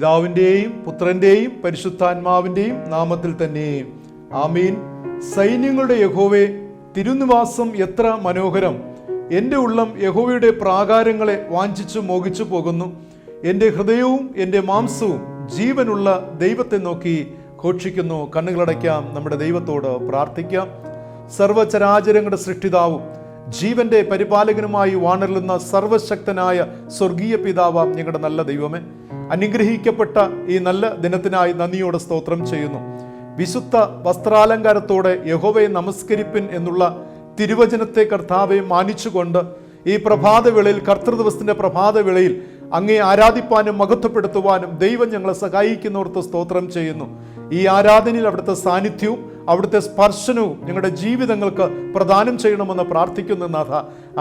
പിതാവിൻ്റെയും പുത്രൻ്റെയും പരിശുദ്ധാത്മാവിൻ്റെയും നാമത്തിൽ തന്നെ ആമീൻ. സൈന്യങ്ങളുടെ യഹോവേ, തിരുനിവാസം എത്ര മനോഹരം! എൻ്റെ ഉള്ളം യഹോവയുടെ പ്രാകാരങ്ങളെ വാഞ്ചിച്ചു മോഹിച്ചു പോകുന്നു. എൻ്റെ ഹൃദയവും എൻ്റെ മാംസവും ജീവനുള്ള ദൈവത്തെ നോക്കി ഘോഷിക്കുന്നു. കണ്ണുകളടയ്ക്കാം, നമ്മുടെ ദൈവത്തോട് പ്രാർത്ഥിക്കാം. സർവചരാചരങ്ങളുടെ സൃഷ്ടിതാവും ജീവന്റെ പരിപാലകനുമായി വാണരുളുന്ന സർവശക്തനായ സ്വർഗീയ പിതാവാം ഞങ്ങളുടെ നല്ല ദൈവമേ, അനുഗ്രഹിക്കപ്പെട്ട ഈ നല്ല ദിനത്തിനായി നന്ദിയോടെ സ്തോത്രം ചെയ്യുന്നു. വിശുദ്ധ വസ്ത്രാലങ്കാരത്തോടെ യഹോവയെ നമസ്കരിപ്പിൻ എന്നുള്ള തിരുവചനത്തെ കർത്താവെ മാനിച്ചുകൊണ്ട് ഈ പ്രഭാതവേളയിൽ, കർത്തൃദിവസത്തിന്റെ പ്രഭാതവേളയിൽ അങ്ങേ ആരാധിപ്പാനും മഹത്വപ്പെടുത്തുവാനും ദൈവം ഞങ്ങളെ സഹായിക്കുന്നവർക്ക് സ്തോത്രം ചെയ്യുന്നു. ഈ ആരാധനയിൽ അവിടുത്തെ സാന്നിധ്യവും അവിടുത്തെ സ്പർശനവും ഞങ്ങളുടെ ജീവിതങ്ങൾക്ക് പ്രദാനം ചെയ്യണമെന്ന് പ്രാർത്ഥിക്കുന്നു. നാഥ,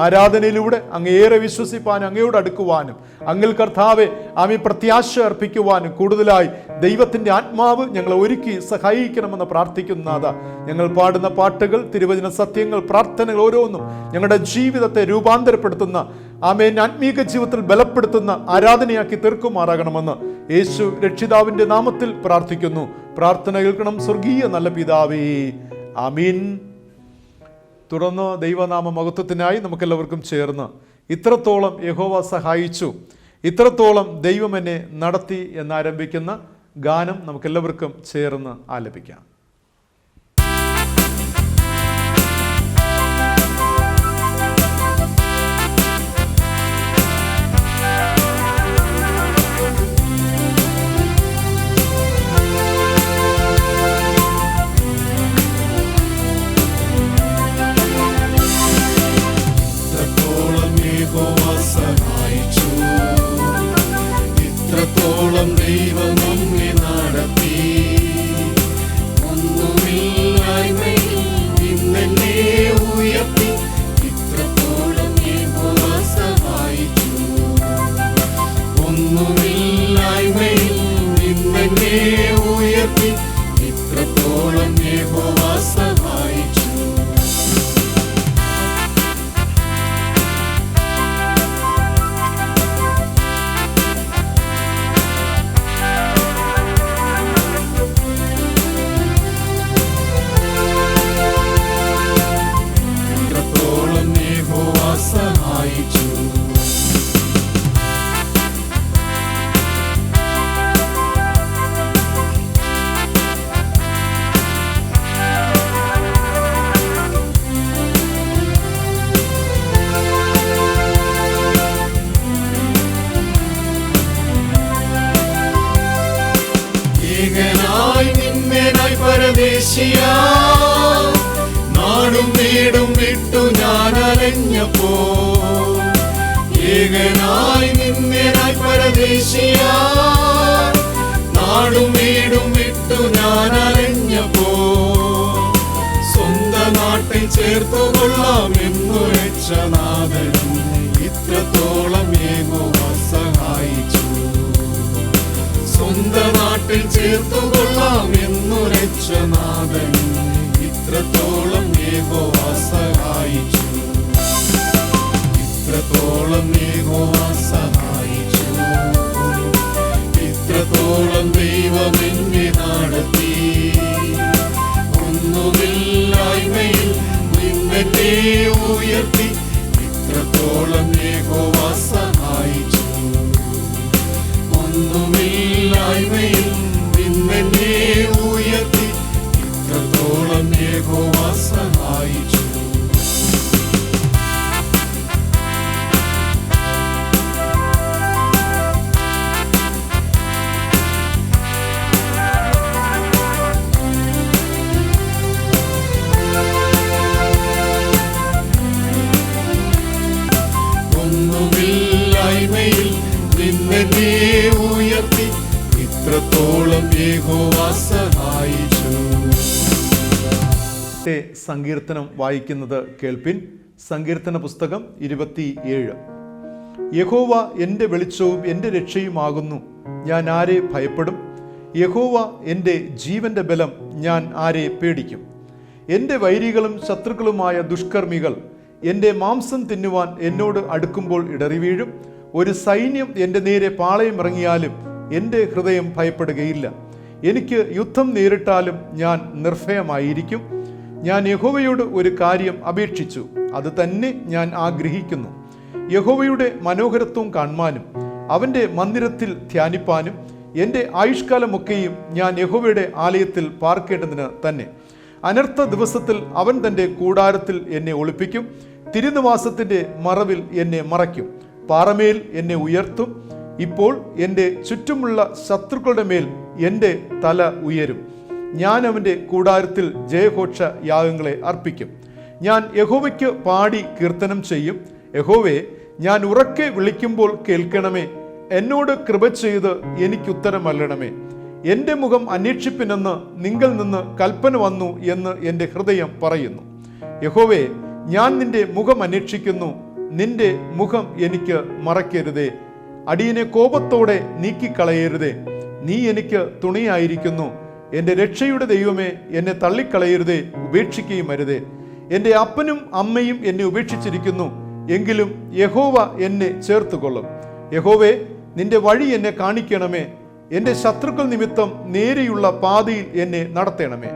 ആരാധനയിലൂടെ അങ്ങേറെ വിശ്വസിപ്പാനും അങ്ങയോട് അടുക്കുവാനും അങ്ങിൽ കർത്താവെ ആമി പ്രത്യാശ അർപ്പിക്കുവാനും കൂടുതലായി ദൈവത്തിൻ്റെ ആത്മാവ് ഞങ്ങളെ ഒരുക്കി സഹായിക്കണമെന്ന് പ്രാർത്ഥിക്കുന്നു. നാഥ, ഞങ്ങൾ പാടുന്ന പാട്ടുകൾ, തിരുവചന സത്യങ്ങൾ, പ്രാർത്ഥനകൾ ഓരോന്നും ഞങ്ങളുടെ ജീവിതത്തെ രൂപാന്തരപ്പെടുത്തുന്ന, ആമേൻ, ആത്മീക ജീവിതത്തിൽ ബലപ്പെടുത്തുന്ന ആരാധനയാക്കി തീർക്കുമാറാകണമെന്ന് യേശു രക്ഷിതാവിൻ്റെ നാമത്തിൽ പ്രാർത്ഥിക്കുന്നു. പ്രാർത്ഥന കേൾക്കണം സ്വർഗീയ നല്ല പിതാവേ, ആമീൻ. തുടർന്ന് ദൈവനാമ മഹത്വത്തിനായി നമുക്കെല്ലാവർക്കും ചേർന്ന് ഇത്രത്തോളം യഹോവ സഹായിച്ചു, ഇത്രത്തോളം ദൈവം എന്നെ നടത്തി എന്നാരംഭിക്കുന്ന ഗാനം നമുക്കെല്ലാവർക്കും ചേർന്ന് ആലപിക്കാം. ദൈവം നമ്മെ നടത്തി, ഒന്നുമില്ലായ്മയിൽ നിന്നെ ഉയർത്തി, ഇത്രത്തോളം യഹോവ സഹായിച്ചു. ഒന്നുമില്ലായ്മയിൽ നിന്നെ ഉയർത്തി, ഇത്രത്തോളം യഹോവ സഹായിച്ചു. പരദേശിയാ, നാടും വീടും വിട്ടു ഞാൻ അലഞ്ഞപ്പോ, ഏകനായി നിന്നേനായി പരദേശിയാ, നാടും വീടും വിട്ടു ഞാൻ അലഞ്ഞപ്പോ, സ്വന്ത നാട്ടിൽ ചേർത്തുകൊള്ളാം എന്നുരച്ച നാഥൻ ഇത്രത്തോളം യഹോവ സഹായിച്ചു. സ്വന്ത നാട്ടിൽ ചേർത്തുകൊള്ളാം എന്നുരച്ച നാഥൻ ഇത്രത്തോളം യഹോവ സഹായിച്ചു. ഇത്രത്തോളം യഹോവ സഹായിച്ചു. ഇത്രത്തോളം ദൈവം എന്നെ നടത്തി, ഒന്നുമില്ലായ്മയിൽ നിന്നെ ഉയർത്തി, ഇത്രത്തോളം യഹോവ സഹായിച്ചു. ഒന്നുമില്ലായ്മയിൽ നിന്നെ ഉയർത്തി, ഇത്രത്തോളം യഹോവ സഹായിച്ചു. ഒന്നുമില്ലായ്മയിൽ നിന്നെ ഉയർത്തി, ഇത്രത്തോളം യഹോവ സഹായിച്ചു. സങ്കീർത്തനം വായിക്കുന്നത് കേൾപ്പിൻ. സങ്കീർത്തന പുസ്തകം 27. യഹോവ എൻ്റെ വെളിച്ചവും എൻ്റെ രക്ഷയുമാകുന്നു, ഞാൻ ആരെ ഭയപ്പെടും? യഹോവ എൻ്റെ ജീവന്റെ ബലം, ഞാൻ ആരെ പേടിക്കും? എൻ്റെ വൈരികളും ശത്രുക്കളുമായ ദുഷ്കർമ്മികൾ എൻ്റെ മാംസം തിന്നുവാൻ എന്നോട് അടുക്കുമ്പോൾ ഇടറി വീഴും. ഒരു സൈന്യം എൻ്റെ നേരെ പാളയം ഇറങ്ങിയാലും എൻ്റെ ഹൃദയം ഭയപ്പെടുകയില്ല. എനിക്ക് യുദ്ധം നേരിട്ടാലും ഞാൻ നിർഭയമായിരിക്കും. ഞാൻ യഹോവയോട് ഒരു കാര്യം അപേക്ഷിച്ചു, അത് തന്നെ ഞാൻ ആഗ്രഹിക്കുന്നു. യഹോവയുടെ മനോഹരത്വം കാണുവാനും അവൻ്റെ മന്ദിരത്തിൽ ധ്യാനിപ്പാനും എൻ്റെ ആയുഷ്കാലമൊക്കെയും ഞാൻ യഹോവയുടെ ആലയത്തിൽ പാർക്കേണ്ടതിന് തന്നെ. അനർത്ഥ ദിവസത്തിൽ അവൻ തൻ്റെ കൂടാരത്തിൽ എന്നെ ഒളിപ്പിക്കും. തിരുനിവാസത്തിൻ്റെ മറവിൽ എന്നെ മറയ്ക്കും. പാറമേൽ എന്നെ ഉയർത്തും. ഇപ്പോൾ എൻ്റെ ചുറ്റുമുള്ള ശത്രുക്കളുടെ മേൽ എൻ്റെ തല ഉയരും. ഞാൻ അവൻ്റെ കൂടാരത്തിൽ ജയഘോഷ യാഗങ്ങളെ അർപ്പിക്കും. ഞാൻ യഹോവയ്ക്ക് പാടി കീർത്തനം ചെയ്യും. യഹോവേ, ഞാൻ ഉറക്കെ വിളിക്കുമ്പോൾ കേൾക്കണമേ. എന്നോട് കൃപ ചെയ്ത് എനിക്കുത്തരം അല്ലണമേ. എൻ്റെ മുഖം അന്വേഷിപ്പിനെന്ന് നിങ്കിൽ നിന്ന് കൽപ്പന വന്നു എന്ന് എൻ്റെ ഹൃദയം പറയുന്നു. യഹോവേ, ഞാൻ നിന്റെ മുഖം അന്വേഷിക്കുന്നു. നിന്റെ മുഖം എനിക്ക് മറയ്ക്കരുതേ. അടിയനെ കോപത്തോടെ നീക്കിക്കളയരുതേ. നീ എനിക്ക് തുണയായിരിക്കുന്നു. എൻ്റെ രക്ഷയുടെ ദൈവമേ, എന്നെ തള്ളിക്കളയരുതേ, ഉപേക്ഷിക്കുകയും അരുതേ. എൻ്റെ അപ്പനും അമ്മയും എന്നെ ഉപേക്ഷിച്ചിരിക്കുന്നു, എങ്കിലും യഹോവ എന്നെ ചേർത്തുകൊള്ളും. യഹോവേ, നിന്റെ വഴി എന്നെ കാണിക്കണമേ. എൻ്റെ ശത്രുക്കൾ നിമിത്തം നേരെയുള്ള പാതയിൽ എന്നെ നടത്തണമേ.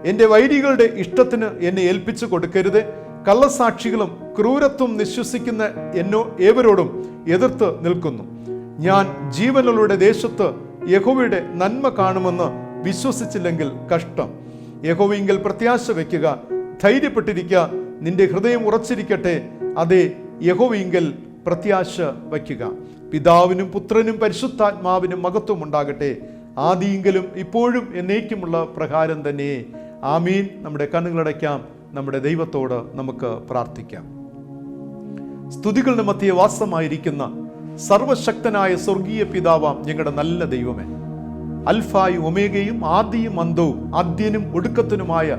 എൻ്റെ വൈരികളുടെ ഇഷ്ടത്തിന് എന്നെ ഏൽപ്പിച്ചു കൊടുക്കരുത്. കള്ളസാക്ഷികളും ക്രൂരത്വം നിശ്വസിക്കുന്ന ഏവരോടും എതിർത്ത് നിൽക്കുന്നു. ഞാൻ ജീവനുള്ളവരുടെ ദേശത്ത് യഹോവയുടെ നന്മ കാണുമെന്ന് വിശ്വസിച്ചില്ലെങ്കിൽ കഷ്ടം. യഹോവയിങ്കൽ പ്രത്യാശ വയ്ക്കുക, ധൈര്യപ്പെട്ടിരിക്കുക. നിന്റെ ഹൃദയം ഉറച്ചിരിക്കട്ടെ. അതേ, യഹോവയിങ്കൽ പ്രത്യാശ വയ്ക്കുക. പിതാവിനും പുത്രനും പരിശുദ്ധാത്മാവിനും മഹത്വം ഉണ്ടാകട്ടെ, ആദിയെങ്കിലും ഇപ്പോഴും എന്നേക്കുമുള്ള പ്രകാരം തന്നെ. ആമീൻ. നമ്മുടെ കണ്ണുകളടയ്ക്കാം. നമ്മുടെ ദൈവത്തോട് നമുക്ക് പ്രാർത്ഥിക്കാം. സ്തുതികളുടെ മധ്യേ വാസമായിരിക്കുന്ന സർവശക്തനായ സ്വർഗീയ പിതാവാം ഞങ്ങളുടെ നല്ല ദൈവമേ, അൽഫായും ഒമേഗയും ആദിയും അന്തവും ആദ്യനും ഒടുക്കത്തിനുമായ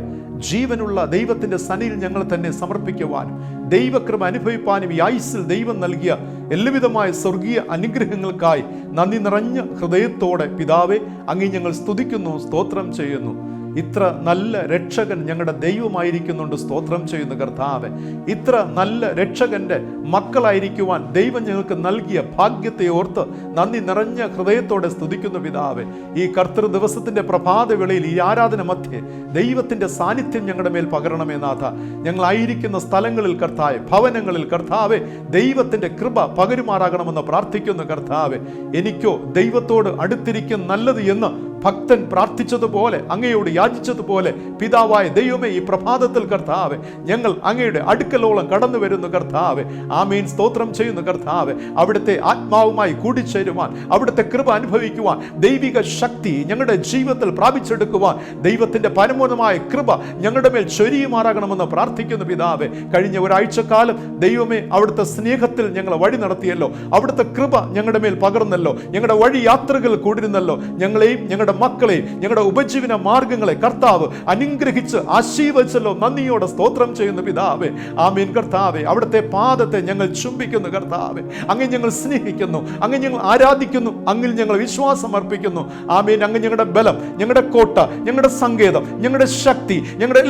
ജീവനുള്ള ദൈവത്തിന്റെ സന്നിധിയിൽ ഞങ്ങൾ തന്നെ സമർപ്പിക്കുവാനും ദൈവകൃപ അനുഭവിപ്പാനും ഈ ആയുസ്സിൽ ദൈവം നൽകിയ എല്ലാവിധമായ സ്വർഗീയ അനുഗ്രഹങ്ങൾക്കായി നന്ദി നിറഞ്ഞ ഹൃദയത്തോടെ പിതാവേ, അങ്ങേ ഞങ്ങൾ സ്തുതിക്കുന്നു, സ്തോത്രം ചെയ്യുന്നു. ഇത്ര നല്ല രക്ഷകൻ ഞങ്ങളുടെ ദൈവമായിരിക്കുന്നുണ്ട്. സ്തോത്രം ചെയ്യുന്ന കർത്താവേ, ഇത്ര നല്ല രക്ഷകന്റെ മക്കളായിരിക്കുവാൻ ദൈവം ഞങ്ങൾക്ക് നൽകിയ ഭാഗ്യത്തെ ഓർത്ത് നന്ദി നിറഞ്ഞ ഹൃദയത്തോടെ സ്തുതിക്കുന്ന പിതാവേ, ഈ കർത്തൃ ദിവസത്തിന്റെ പ്രഭാതവേളയിൽ ഈ ആരാധന മധ്യേ ദൈവത്തിന്റെ സാന്നിധ്യം ഞങ്ങളുടെ മേൽ പകരണമേ നാഥ. ഞങ്ങളായിരിക്കുന്ന സ്ഥലങ്ങളിൽ കർത്താവേ, ഭവനങ്ങളിൽ കർത്താവേ, ദൈവത്തിന്റെ കൃപ പകരുമാറാകണമെന്ന് പ്രാർത്ഥിക്കുന്ന കർത്താവേ, എനിക്കോ ദൈവത്തോട് അടുത്തിരിക്കും നല്ലത് എന്ന് ഭക്തൻ പ്രാർത്ഥിച്ചതുപോലെ, അങ്ങയോട് യാചിച്ചതുപോലെ പിതാവായ ദൈവമേ, ഈ പ്രഭാതത്തിൽ കർത്താവേ, ഞങ്ങൾ അങ്ങയുടെ അടുക്കലോളം കടന്നു വരുന്നു കർത്താവേ. ആമീൻ. സ്തോത്രം ചെയ്യുന്നു കർത്താവേ. അവിടുത്തെ ആത്മാവുമായി കൂടിച്ചേരുവാൻ, അവിടുത്തെ കൃപ അനുഭവിക്കുവാൻ, ദൈവിക ശക്തി ഞങ്ങളുടെ ജീവിതത്തിൽ പ്രാപിച്ചെടുക്കുവാൻ ദൈവത്തിന്റെ പരമോന്നതമായ കൃപ ഞങ്ങളുടെ മേൽ ചൊരിയുമാറാകണമെന്ന് പ്രാർത്ഥിക്കുന്നു പിതാവേ. കഴിഞ്ഞ ഒരാഴ്ചക്കാലം ദൈവമേ, അവിടുത്തെ സ്നേഹത്തിൽ ഞങ്ങളെ വഴി നടത്തിയല്ലോ. അവിടുത്തെ കൃപ ഞങ്ങളുടെ മേൽ പകർന്നല്ലോ. ഞങ്ങളുടെ വഴി യാത്രകൾ കൂടിരുന്നല്ലോ. ഞങ്ങളെയും ഞങ്ങളുടെ മക്കളെയും ഞങ്ങളുടെ ഉപജീവന മാർഗങ്ങളെ കർത്താവ് അനുഗ്രഹിച്ച് ആശീർവദിച്ചല്ലോ. നന്ദിയോടെ സ്തോത്രം ചെയ്യുന്നു പിതാവേ. ആമീൻ കർത്താവേ. അവിടുത്തെ പാദത്തെ ഞങ്ങൾ ചുംബിക്കുന്നു കർത്താവേ. അങ്ങ് ഞങ്ങൾ സ്നേഹിക്കുന്നു, അങ്ങ് ഞങ്ങൾ ആരാധിക്കുന്നു, അങ്ങിൽ ഞങ്ങൾ വിശ്വാസം അർപ്പിക്കുന്നു. ആമീൻ. അങ്ങ് ഞങ്ങളുടെ ബലം, ഞങ്ങളുടെ കോട്ട, ഞങ്ങളുടെ സങ്കേതം, ഞങ്ങളുടെ ശക്തി, ഞങ്ങളുടെ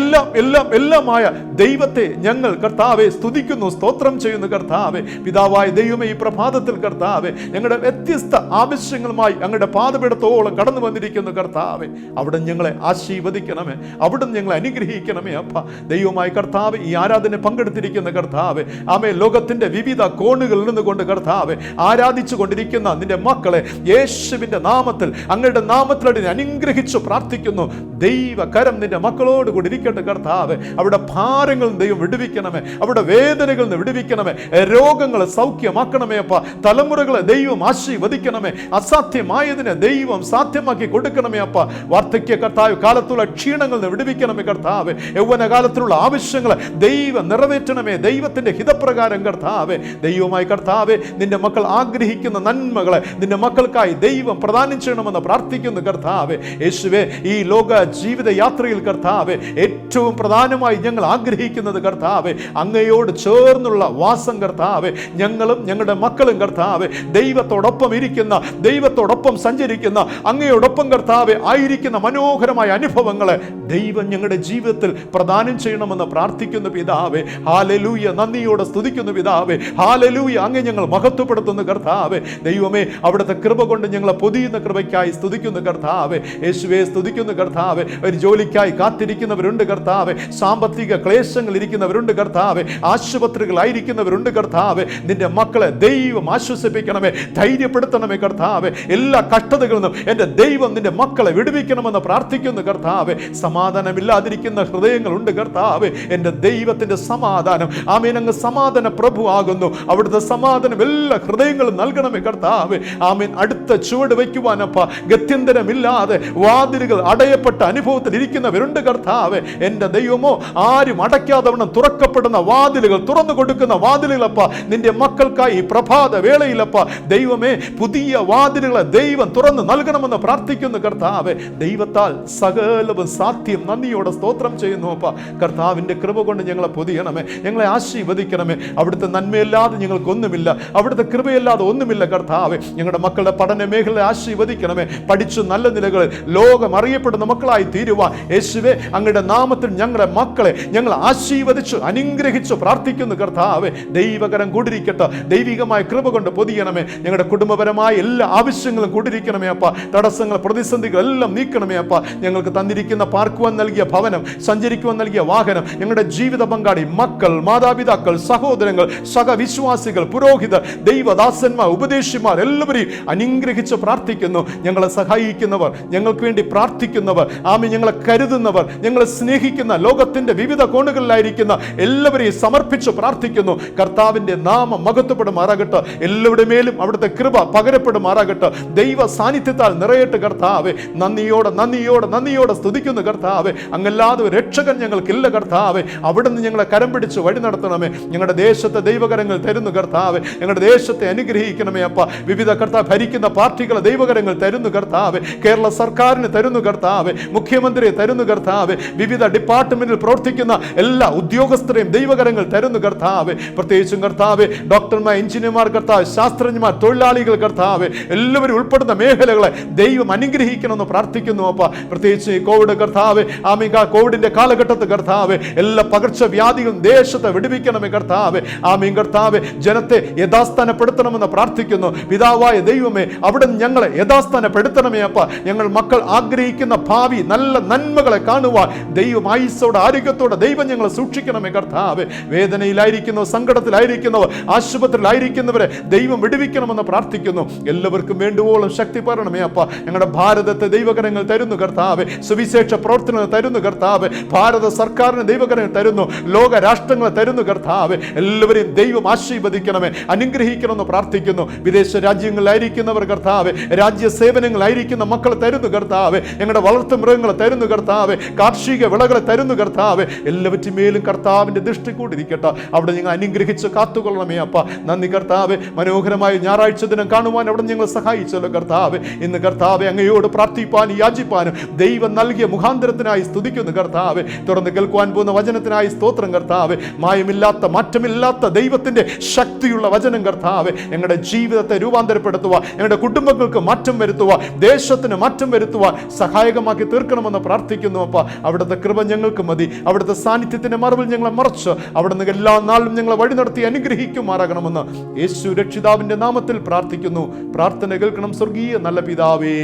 എല്ലാമായ ദൈവത്തെ ഞങ്ങൾ കർത്താവെ സ്തുതിക്കുന്നു, സ്തോത്രം ചെയ്യുന്നു കർത്താവെ. പിതാവായ ദൈവമേ, ഈ പ്രഭാതത്തിൽ കർത്താവെ, ഞങ്ങളുടെ വ്യത്യസ്ത ആവശ്യങ്ങളുമായി അങ്ങയുടെ പാദപീഠത്തോളം കടന്നു വന്നിരിക്കുന്നു കർത്താവെ. അവിടെ ഞങ്ങളെ ആശീർവദിക്കണമേ, അവിടെ ഞങ്ങളെ അനുഗ്രഹിക്കണമേ അപ്പ. ദൈവമായ കർത്താവ്, ഈ ആരാധന പങ്കെടുത്തിരിക്കുന്ന കർത്താവെ, ആമേ, ലോകത്തിന്റെ വിവിധ കോണുകളിൽ നിന്നുകൊണ്ട് കർത്താവെ ആരാധിച്ചു കൊണ്ടിരിക്കുന്ന നിന്റെ മക്കളെ യേശുവിന്റെ നാമത്തിൽ, അങ്ങയുടെ നാമത്തിൽ അനുഗ്രഹിച്ചു പ്രാർത്ഥിക്കുന്നു. ദൈവകരം നിന്റെ മക്കളോട് കൂടി ഇരിക്കട്ടെ കർത്താവെ. അവിടെ ഭാരങ്ങളിൽ ദൈവം വിടുവിക്കണമേ, അവിടെ വേദനകളിൽ നിന്ന് വിടുവിക്കണമേ, രോഗങ്ങളെ സൗഖ്യമാക്കണമേ അപ്പ. തലമുറകളെ ദൈവം ആശീർവദിക്കണമേ, അസാധ്യമായതിനെ ദൈവം സാധ്യമാക്കി കൊടുക്കണമേ അപ്പ. വാർദ്ധക്യ കർത്താവ് കാലത്തുള്ള ക്ഷീണങ്ങളിൽ നിന്ന് വിടുവിക്കണമേ കർത്താവെ. യൗവന കാലത്തിലുള്ള ആവശ്യങ്ങളെ ദൈവം നിറവേറ്റണമേ, ദൈവത്തിന്റെ ഹിതപ്രകാരം കർത്താവെ. ദൈവമായി കർത്താവെ, നിന്റെ മക്കൾ ആഗ്രഹിക്കുന്ന നന്മകളെ നിന്റെ മക്കൾക്കായി ദൈവം പ്രദാനം ചെയ്യണമെന്ന് പ്രാർത്ഥിക്കുന്നു കർത്താവെ. യേശുവേ, ഈ ലോക ജീവിത യാത്രയിൽ കർത്താവെ ഏറ്റവും പ്രധാനമായി ഞങ്ങൾ ആഗ്രഹിക്കുന്നത് കർത്താവെ അങ്ങയോട് ചേർന്നുള്ള വാസം കർത്താവെ. ഞങ്ങളും ഞങ്ങളുടെ മക്കളും കർത്താവെ ദൈവത്തോടൊപ്പം ഇരിക്കുന്ന, ദൈവത്തോടൊപ്പം സഞ്ചരിക്കുന്ന, അങ്ങയോടൊപ്പം ഇപ്പം കർത്താവെ ആയിരിക്കുന്ന മനോഹരമായ അനുഭവങ്ങളെ ദൈവം ഞങ്ങളുടെ ജീവിതത്തിൽ പ്രദാനം ചെയ്യണമെന്ന് പ്രാർത്ഥിക്കുന്നു പിതാവേ. ഹല്ലേലൂയ. നന്ദിയോടെ സ്തുതിക്കുന്നു പിതാവേ. ഹല്ലേലൂയ. അങ്ങ് ഞങ്ങൾ മഹത്വപ്പെടുത്തുന്നു കർത്താവേ. ദൈവമേ, അവിടുത്തെ കൃപ കൊണ്ട് ഞങ്ങളെ പൊതിയുന്ന കൃപയ്ക്കായി സ്തുതിക്കുന്നു കർത്താവേ. യേശുവേ, സ്തുതിക്കുന്നു കർത്താവേ. ഒരു ജോലിക്കായി കാത്തിരിക്കുന്നവരുണ്ട് കർത്താവേ. സാമ്പത്തിക ക്ലേശങ്ങൾ ഇരിക്കുന്നവരുണ്ട് കർത്താവേ. ആശുപത്രികളായിരിക്കുന്നവരുണ്ട് കർത്താവേ. നിന്റെ മക്കളെ ദൈവം ആശ്വസിപ്പിക്കണമേ, ധൈര്യപ്പെടുത്തണമേ കർത്താവേ. എല്ലാ കഷ്ടതകളിൽ നിന്നും എൻ്റെ ദൈവം നിന്റെ മക്കളെ വിടുവിക്കണമെന്ന് പ്രാർത്ഥിക്കുന്നു കർത്താവേ. സമാധാനമില്ലാതിരിക്കുന്ന ഹൃദയങ്ങളുണ്ട് കർത്താവേ. എൻ്റെ ദൈവത്തിൻ്റെ സമാധാനം, ആമേൻ, അങ്ങ് സമാധാന പ്രഭു ആകുന്നു. അവിടുത്തെ സമാധാനം എല്ലാ ഹൃദയങ്ങളും നൽകണമേ കർത്താവേ. ആമേൻ. അടുത്ത ചുവട് വയ്ക്കുവാനപ്പ ഗത്യന്തരമില്ലാതെ വാതിലുകൾ അടയപ്പെട്ട അനുഭവത്തിൽ ഇരിക്കുന്നവരുണ്ട് കർത്താവേ. എൻ്റെ ദൈവമോ, ആരും അടയ്ക്കാതവണ്ണം തുറക്കപ്പെടുന്ന വാതിലുകൾ, തുറന്നു കൊടുക്കുന്ന വാതിലുകളപ്പ നിന്റെ മക്കൾക്കായി പ്രഭാത വേളയിലപ്പ ദൈവമേ, പുതിയ വാതിലുകളെ ദൈവം തുറന്ന് നൽകണമെന്ന് പ്രാർത്ഥിക്കുന്നു കർത്താവേ. ദൈവത്താൽ സകലവും സാധ്യം. നന്ദിയോടെ സ്തോത്രം ചെയ്യുന്നു അപ്പ. കർത്താവിൻ്റെ കൃപ കൊണ്ട് ഞങ്ങളെ പൊതിയണമേ, ഞങ്ങളെ ആശീർവദിക്കണമേ. അവിടുത്തെ നന്മയല്ലാതെ ഞങ്ങൾക്കൊന്നുമില്ല, അവിടുത്തെ കൃപയല്ലാതെ ഒന്നുമില്ല കർത്താവേ. ഞങ്ങളുടെ മക്കളുടെ പഠന മേഖല ആശീർവദിക്കണമേ. പഠിച്ചു നല്ല നിലകളിൽ ലോകം അറിയപ്പെടുന്ന മക്കളായി തീരുവാൻ യേശുവേ, അങ്ങയുടെ നാമത്തിൽ ഞങ്ങളുടെ മക്കളെ ഞങ്ങൾ ആശീർവദിച്ചു അനുഗ്രഹിച്ചു പ്രാർത്ഥിക്കുന്നു കർത്താവേ. ദൈവകരം കൂടിരിക്കട്ടെ. ദൈവികമായ കൃപ കൊണ്ട് പൊതിയണമേ. ഞങ്ങളുടെ കുടുംബപരമായ എല്ലാ ആവശ്യങ്ങളും കൂടിരിക്കണമേ അപ്പ. തടസ്സങ്ങൾ, പ്രതിസന്ധികൾ എല്ലാം നീക്കണമേ അപ്പ. ഞങ്ങൾക്ക് തന്നിരിക്കുന്ന പാർക്കുവാൻ നൽകിയ ഭവനം, സഞ്ചരിക്കുവാൻ നൽകിയ വാഹനം, ഞങ്ങളുടെ ജീവിത പങ്കാളി, മക്കൾ, മാതാപിതാക്കൾ, സഹോദരങ്ങൾ, സഹവിശ്വാസികൾ, പുരോഹിതർ, ദൈവദാസന്മാർ, ഉപദേശിമാർ എല്ലാവരെയും അനുഗ്രഹിച്ച് പ്രാർത്ഥിക്കുന്നു. ഞങ്ങളെ സഹായിക്കുന്നവർ, ഞങ്ങൾക്ക് വേണ്ടി പ്രാർത്ഥിക്കുന്നവർ, ആമേ, ഞങ്ങളെ കരുതുന്നവർ, ഞങ്ങളെ സ്നേഹിക്കുന്ന ലോകത്തിന്റെ വിവിധ കോണുകളിലായിരിക്കുന്ന എല്ലാവരെയും സമർപ്പിച്ച് പ്രാർത്ഥിക്കുന്നു. കർത്താവിന്റെ നാമം മഹത്വപ്പെടുമാറാകട്ടെ. എല്ലാവരുടെ മേലും അവിടുത്തെ കൃപ പകരപ്പെടുമാറാകട്ടെ. ദൈവ സാന്നിധ്യത്താൽ നിറയട്ടെ കർത്താവേ. നന്ദിയോടെ നന്ദിയോടെ നന്ദിയോടെ സ്തുതിക്കുന്നു കർത്താവേ. അങ്ങല്ലാതെ ഒരു രക്ഷകൻ ഞങ്ങൾക്കില്ല കർത്താവേ. അവിടുന്ന് ഞങ്ങളെ കരം പിടിച്ച് വഴി നടത്തണമേ. ഞങ്ങളുടെ ദേശത്തെ ദൈവകരങ്ങൾ തരുന്നു കർത്താവേ. ഞങ്ങളുടെ ദേശത്തെ അനുഗ്രഹിക്കണമേ അപ്പ. വിവിധ കർത്താവ് ഭരിക്കുന്ന പാർട്ടികളെ ദൈവകരങ്ങൾ തരുന്നു കർത്താവേ. കേരള സർക്കാരിന് തരുന്നു കർത്താവേ. മുഖ്യമന്ത്രിയെ തരുന്നു കർത്താവേ. വിവിധ ഡിപ്പാർട്ട്മെന്റിൽ പ്രവർത്തിക്കുന്ന എല്ലാ ഉദ്യോഗസ്ഥരെയും ദൈവകരങ്ങൾ തരുന്നു കർത്താവേ. പ്രത്യേകിച്ചും കർത്താവേ, ഡോക്ടർമാർ, എഞ്ചിനീയർമാർ കർത്താവ്, ശാസ്ത്രജ്ഞന്മാർ, തൊഴിലാളികൾ കർത്താവേ, എല്ലാവരും ഉൾപ്പെടുന്ന മേഖലകളെ ദൈവം അനുഗ്രഹിക്കണമെന്ന് പ്രാർത്ഥിക്കുന്നു അപ്പ. പ്രത്യേകിച്ച് ഈ കോവിഡ് കർത്താവേ, ആമീൻ, കോവിഡിന്റെ കാലഘട്ടത്തിൽ കർത്താവേ, എല്ലാ പകർച്ചവ്യാധികളും ദേശത്തെ വിടുവിക്കണമേ കർത്താവേ. ആമീൻ കർത്താവേ, ജനത്തെ യഥാസ്ഥാനപ്പെടുത്തണമെന്ന് പ്രാർത്ഥിക്കുന്നു. പിതാവായ ദൈവമേ, അവിടെ ഞങ്ങളെ യഥാസ്ഥാനപ്പെടുത്തണമേ അപ്പ. ഞങ്ങൾ മക്കൾ ആഗ്രഹിക്കുന്ന ഭാവി നല്ല നന്മകളെ കാണുവാൻ ദൈവം ആയുസ്സോടെ ആരോഗ്യത്തോടെ ദൈവം ഞങ്ങളെ സൂക്ഷിക്കണമേ കർത്താവേ. വേദനയിലായിരിക്കുന്നവർ, സങ്കടത്തിലായിരിക്കുന്നവർ, ആശുപത്രിയിലായിരിക്കുന്നവരെ ദൈവം വിടുവിക്കണമെന്ന് പ്രാർത്ഥിക്കുന്നു. എല്ലാവർക്കും വേണ്ടുവോളം ശക്തി പകരണമേ അപ്പ. ഞങ്ങളുടെ ഭാരതത്തെ ദൈവകരങ്ങൾ തരുന്നു കർത്താവേ. സുവിശേഷ പ്രവർത്തനങ്ങൾ തരുന്നു കർത്താവേ. ഭാരത സർക്കാരിന് ദൈവകരങ്ങൾ തരുന്നു. ലോക രാഷ്ട്രങ്ങളെ തരുന്നു കർത്താവേ. എല്ലാവരെയും ദൈവം ആശീർവദിക്കണമേ, അനുഗ്രഹിക്കണമെന്ന് പ്രാർത്ഥിക്കുന്നു. വിദേശ രാജ്യങ്ങളിലായിരിക്കുന്നവർ കർത്താവേ, രാജ്യ സേവനങ്ങളായിരിക്കുന്ന മക്കളെ തരുന്നു കർത്താവേ. ഞങ്ങളുടെ വളർത്തു മൃഗങ്ങളെ തരുന്നു കർത്താവേ. കാർഷിക വിളകളെ തരുന്നു കർത്താവേ. എല്ലാവറ്റും മേലും കർത്താവിന്റെ ദൃഷ്ടി കൂടിയിരിക്കട്ടെ. അവിടെ ഞങ്ങൾ അനുഗ്രഹിച്ച് കാത്തുകൊള്ളണമേ അപ്പ. നന്ദി കർത്താവേ. മനോഹരമായ ഞായറാഴ്ച ദിനം കാണുവാൻ അവിടെ ഞങ്ങൾ സഹായിച്ചല്ലോ കർത്താവേ. ഇന്ന് കർത്താവെ, അങ്ങയോട് പ്രാർത്ഥിപ്പാനും യാചിപ്പാനും ദൈവം നൽകിയ മുഖാന്തരത്തിനായി സ്തുതിക്കുന്നു കർത്താവേ. തുറന്ന് കേൾക്കുവാൻ പോകുന്ന വചനത്തിനായി സ്തോത്രം കർത്താവേ. മായമില്ലാത്ത, മാറ്റമില്ലാത്ത ദൈവത്തിന്റെ ശക്തിയുള്ള വചനം കർത്താവേ, ഞങ്ങളുടെ ജീവിതത്തെ രൂപാന്തരപ്പെടുത്തുവാൻ, ഞങ്ങളുടെ കുടുംബങ്ങൾക്ക് മാറ്റം വരുത്തുവാൻ, ദേശത്തിന് മാറ്റം വരുത്തുവാൻ സഹായകമാക്കി തീർക്കണമെന്ന് പ്രാർത്ഥിക്കുന്നു അപ്പ. അവിടുത്തെ കൃപ ഞങ്ങൾക്ക് മതി. അവിടുത്തെ സാന്നിധ്യത്തിന്റെ മറവിൽ ഞങ്ങളെ മറച്ച് അവിടുന്ന് എല്ലാ നാളും ഞങ്ങളെ വഴി നടത്തി അനുഗ്രഹിക്കുമാറാകണമെന്ന് യേശു രക്ഷിതാവിന്റെ നാമത്തിൽ പ്രാർത്ഥിക്കുന്നു. പ്രാർത്ഥന കേൾക്കണം സ്വർഗീയ നല്ല പിതാവേ.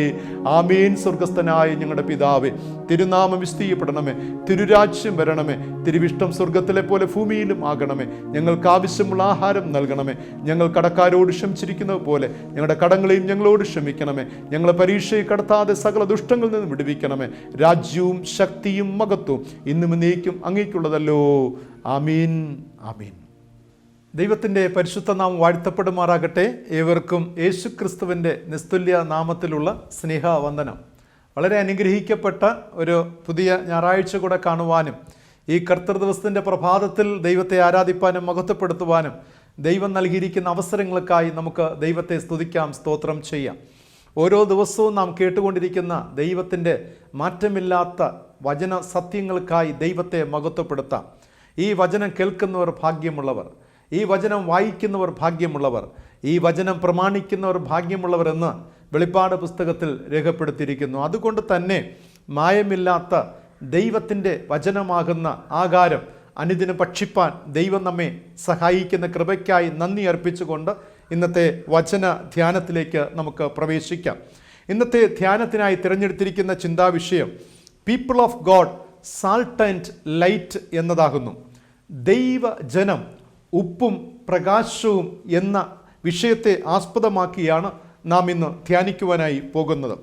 ആമേൻ. സ്വർഗസ്ഥനായ ഞങ്ങളുടെ പിതാവേ, തിരുനാമം വിസ്തീയപ്പെടണമേ, തിരുരാജ്യം വരണമേ, തിരുവിഷ്ടം സ്വർഗത്തിലെ പോലെ ഭൂമിയിലും ആകണമേ. ഞങ്ങൾക്ക് ആവശ്യമുള്ള ആഹാരം നൽകണമേ. ഞങ്ങൾ കടക്കാരോട് ക്ഷമിച്ചിരിക്കുന്നത് പോലെ ഞങ്ങളുടെ കടങ്ങളെയും ഞങ്ങളോട് ക്ഷമിക്കണമേ. ഞങ്ങളെ പരീക്ഷയിൽ കടത്താതെ സകല ദുഷ്ടങ്ങളിൽ നിന്നും വിടുവിക്കണമേ. രാജ്യവും ശക്തിയും മഹത്വവും ഇന്നും എന്നേക്കും അങ്ങേക്കുള്ളതല്ലോ. ആമീൻ, ആമീൻ. ദൈവത്തിൻ്റെ പരിശുദ്ധ നാമം വാഴ്ത്തപ്പെടുമാറാകട്ടെ. ഏവർക്കും യേശുക്രിസ്തുവിൻ്റെ നിസ്തുല്യ നാമത്തിലുള്ള സ്നേഹവന്ദനം. വളരെ അനുഗ്രഹിക്കപ്പെട്ട ഒരു പുതിയ ഞായറാഴ്ച കൂടെ കാണുവാനും ഈ കർത്തൃദിവസത്തിൻ്റെ പ്രഭാതത്തിൽ ദൈവത്തെ ആരാധിപ്പാനും മഹത്വപ്പെടുത്തുവാനും ദൈവം നൽകിയിരിക്കുന്ന അവസരങ്ങൾക്കായി നമുക്ക് ദൈവത്തെ സ്തുതിക്കാം, സ്തോത്രം ചെയ്യാം. ഓരോ ദിവസവും നാം കേട്ടുകൊണ്ടിരിക്കുന്ന ദൈവത്തിൻ്റെ മാറ്റമില്ലാത്ത വചന സത്യങ്ങൾക്കായി ദൈവത്തെ മഹത്വപ്പെടുത്താം. ഈ വചനം കേൾക്കുന്നവർ ഭാഗ്യമുള്ളവർ, ഈ വചനം വായിക്കുന്നവർ ഭാഗ്യമുള്ളവർ, ഈ വചനം പ്രമാണിക്കുന്നവർ ഭാഗ്യമുള്ളവർ എന്ന് വെളിപ്പാട് പുസ്തകത്തിൽ രേഖപ്പെടുത്തിയിരിക്കുന്നു. അതുകൊണ്ട് തന്നെ മായമില്ലാത്ത ദൈവത്തിൻ്റെ വചനമാകുന്ന ആഹാരം അനുദിനം ഭക്ഷിപ്പാൻ ദൈവം നമ്മെ സഹായിക്കുന്ന കൃപയ്ക്കായി നന്ദി അർപ്പിച്ചുകൊണ്ട് ഇന്നത്തെ വചന ധ്യാനത്തിലേക്ക് നമുക്ക് പ്രവേശിക്കാം. ഇന്നത്തെ ധ്യാനത്തിനായി തിരഞ്ഞെടുത്തിരിക്കുന്ന ചിന്താവിഷയം people of God salt and light എന്നതാകുന്നു. ദൈവജനം ഉപ്പും പ്രകാശവും എന്ന വിഷയത്തെ ആസ്പദമാക്കിയാണ് നാം ഇന്ന് ധ്യാനിക്കുവാനായി പോകുന്നത്.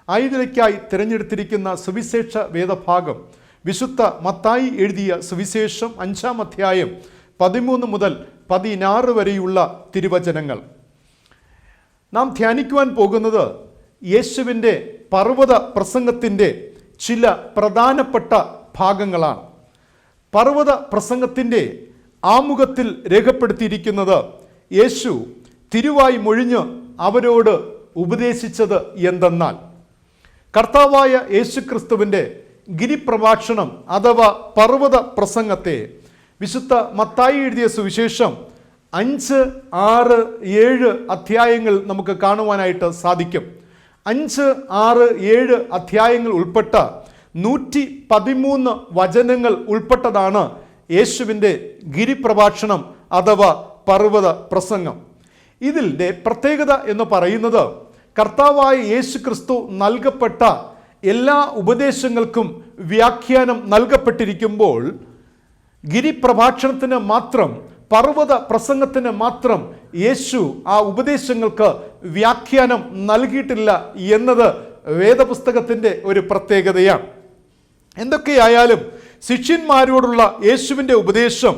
ആയതിലേക്കായി തിരഞ്ഞെടുത്തിരിക്കുന്ന സുവിശേഷ വേദഭാഗം വിശുദ്ധ മത്തായി എഴുതിയ സുവിശേഷം 5-ാം അധ്യായം 13 മുതൽ 16 വരെയുള്ള തിരുവചനങ്ങൾ. നാം ധ്യാനിക്കുവാൻ പോകുന്നത് യേശുവിൻ്റെ പർവ്വത പ്രസംഗത്തിൻ്റെ ചില പ്രധാനപ്പെട്ട ഭാഗങ്ങളാണ്. പർവ്വത പ്രസംഗത്തിൻ്റെ ആമുഖത്തിൽ രേഖപ്പെടുത്തിയിരിക്കുന്നത് യേശു തിരുവായി മൊഴിഞ്ഞ് അവരോട് ഉപദേശിച്ചത് എന്തെന്നാൽ, കർത്താവായ യേശുക്രിസ്തുവിൻ്റെ ഗിരിപ്രഭാഷണം അഥവാ പർവ്വത പ്രസംഗത്തെ വിശുദ്ധ മത്തായി എഴുതിയ സുവിശേഷം 5, 6, 7 അധ്യായങ്ങൾ നമുക്ക് കാണുവാനായിട്ട് സാധിക്കും. 5, 6, 7 അധ്യായങ്ങൾ ഉൾപ്പെട്ട 113 വചനങ്ങൾ ഉൾപ്പെട്ടതാണ് യേശുവിൻ്റെ ഗിരിപ്രഭാഷണം അഥവാ പർവ്വത പ്രസംഗം. ഇതിൻ്റെ പ്രത്യേകത എന്ന് പറയുന്നത് കർത്താവായ യേശു ക്രിസ്തു നൽകപ്പെട്ട എല്ലാ ഉപദേശങ്ങൾക്കും വ്യാഖ്യാനം നൽകപ്പെട്ടിരിക്കുമ്പോൾ ഗിരിപ്രഭാഷണത്തിന് മാത്രം, പർവ്വത പ്രസംഗത്തിന് മാത്രം യേശു ആ ഉപദേശങ്ങൾക്ക് വ്യാഖ്യാനം നൽകിയിട്ടില്ല എന്നത് വേദപുസ്തകത്തിൻ്റെ ഒരു പ്രത്യേകതയാണ്. എന്തൊക്കെയായാലും ശിഷ്യന്മാരോടുള്ള യേശുവിൻ്റെ ഉപദേശം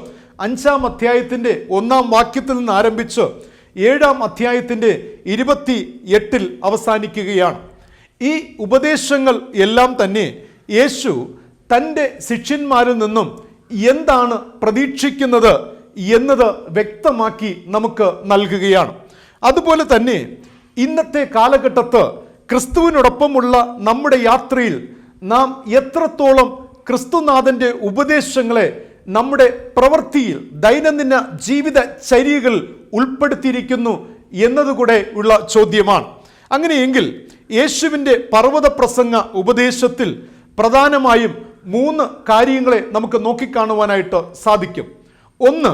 5-ാം അധ്യായത്തിൻ്റെ 1-ാം വാക്യത്തിൽ നിന്ന് ആരംഭിച്ച് 7-ാം അധ്യായത്തിൻ്റെ 28 അവസാനിക്കുകയാണ്. ഈ ഉപദേശങ്ങൾ എല്ലാം തന്നെ യേശു തൻ്റെ ശിഷ്യന്മാരിൽ നിന്നും എന്താണ് പ്രതീക്ഷിക്കുന്നത് എന്നത് വ്യക്തമാക്കി നമുക്ക് നൽകുകയാണ്. അതുപോലെ തന്നെ ഇന്നത്തെ കാലഘട്ടത്ത് ക്രിസ്തുവിനോടൊപ്പമുള്ള നമ്മുടെ യാത്രയിൽ നാം എത്രത്തോളം ക്രിസ്തുനാഥൻ്റെ ഉപദേശങ്ങളെ നമ്മുടെ പ്രവൃത്തിയിൽ, ദൈനംദിന ജീവിത ചര്യകൾ ഉൾപ്പെടുത്തിയിരിക്കുന്നു എന്നതുകൂടെ ഉള്ള ചോദ്യമാണ്. അങ്ങനെയെങ്കിൽ യേശുവിൻ്റെ പർവ്വത പ്രസംഗ ഉപദേശത്തിൽ പ്രധാനമായും 3 കാര്യങ്ങളെ നമുക്ക് നോക്കിക്കാണുവാനായിട്ട് സാധിക്കും. ഒന്ന്,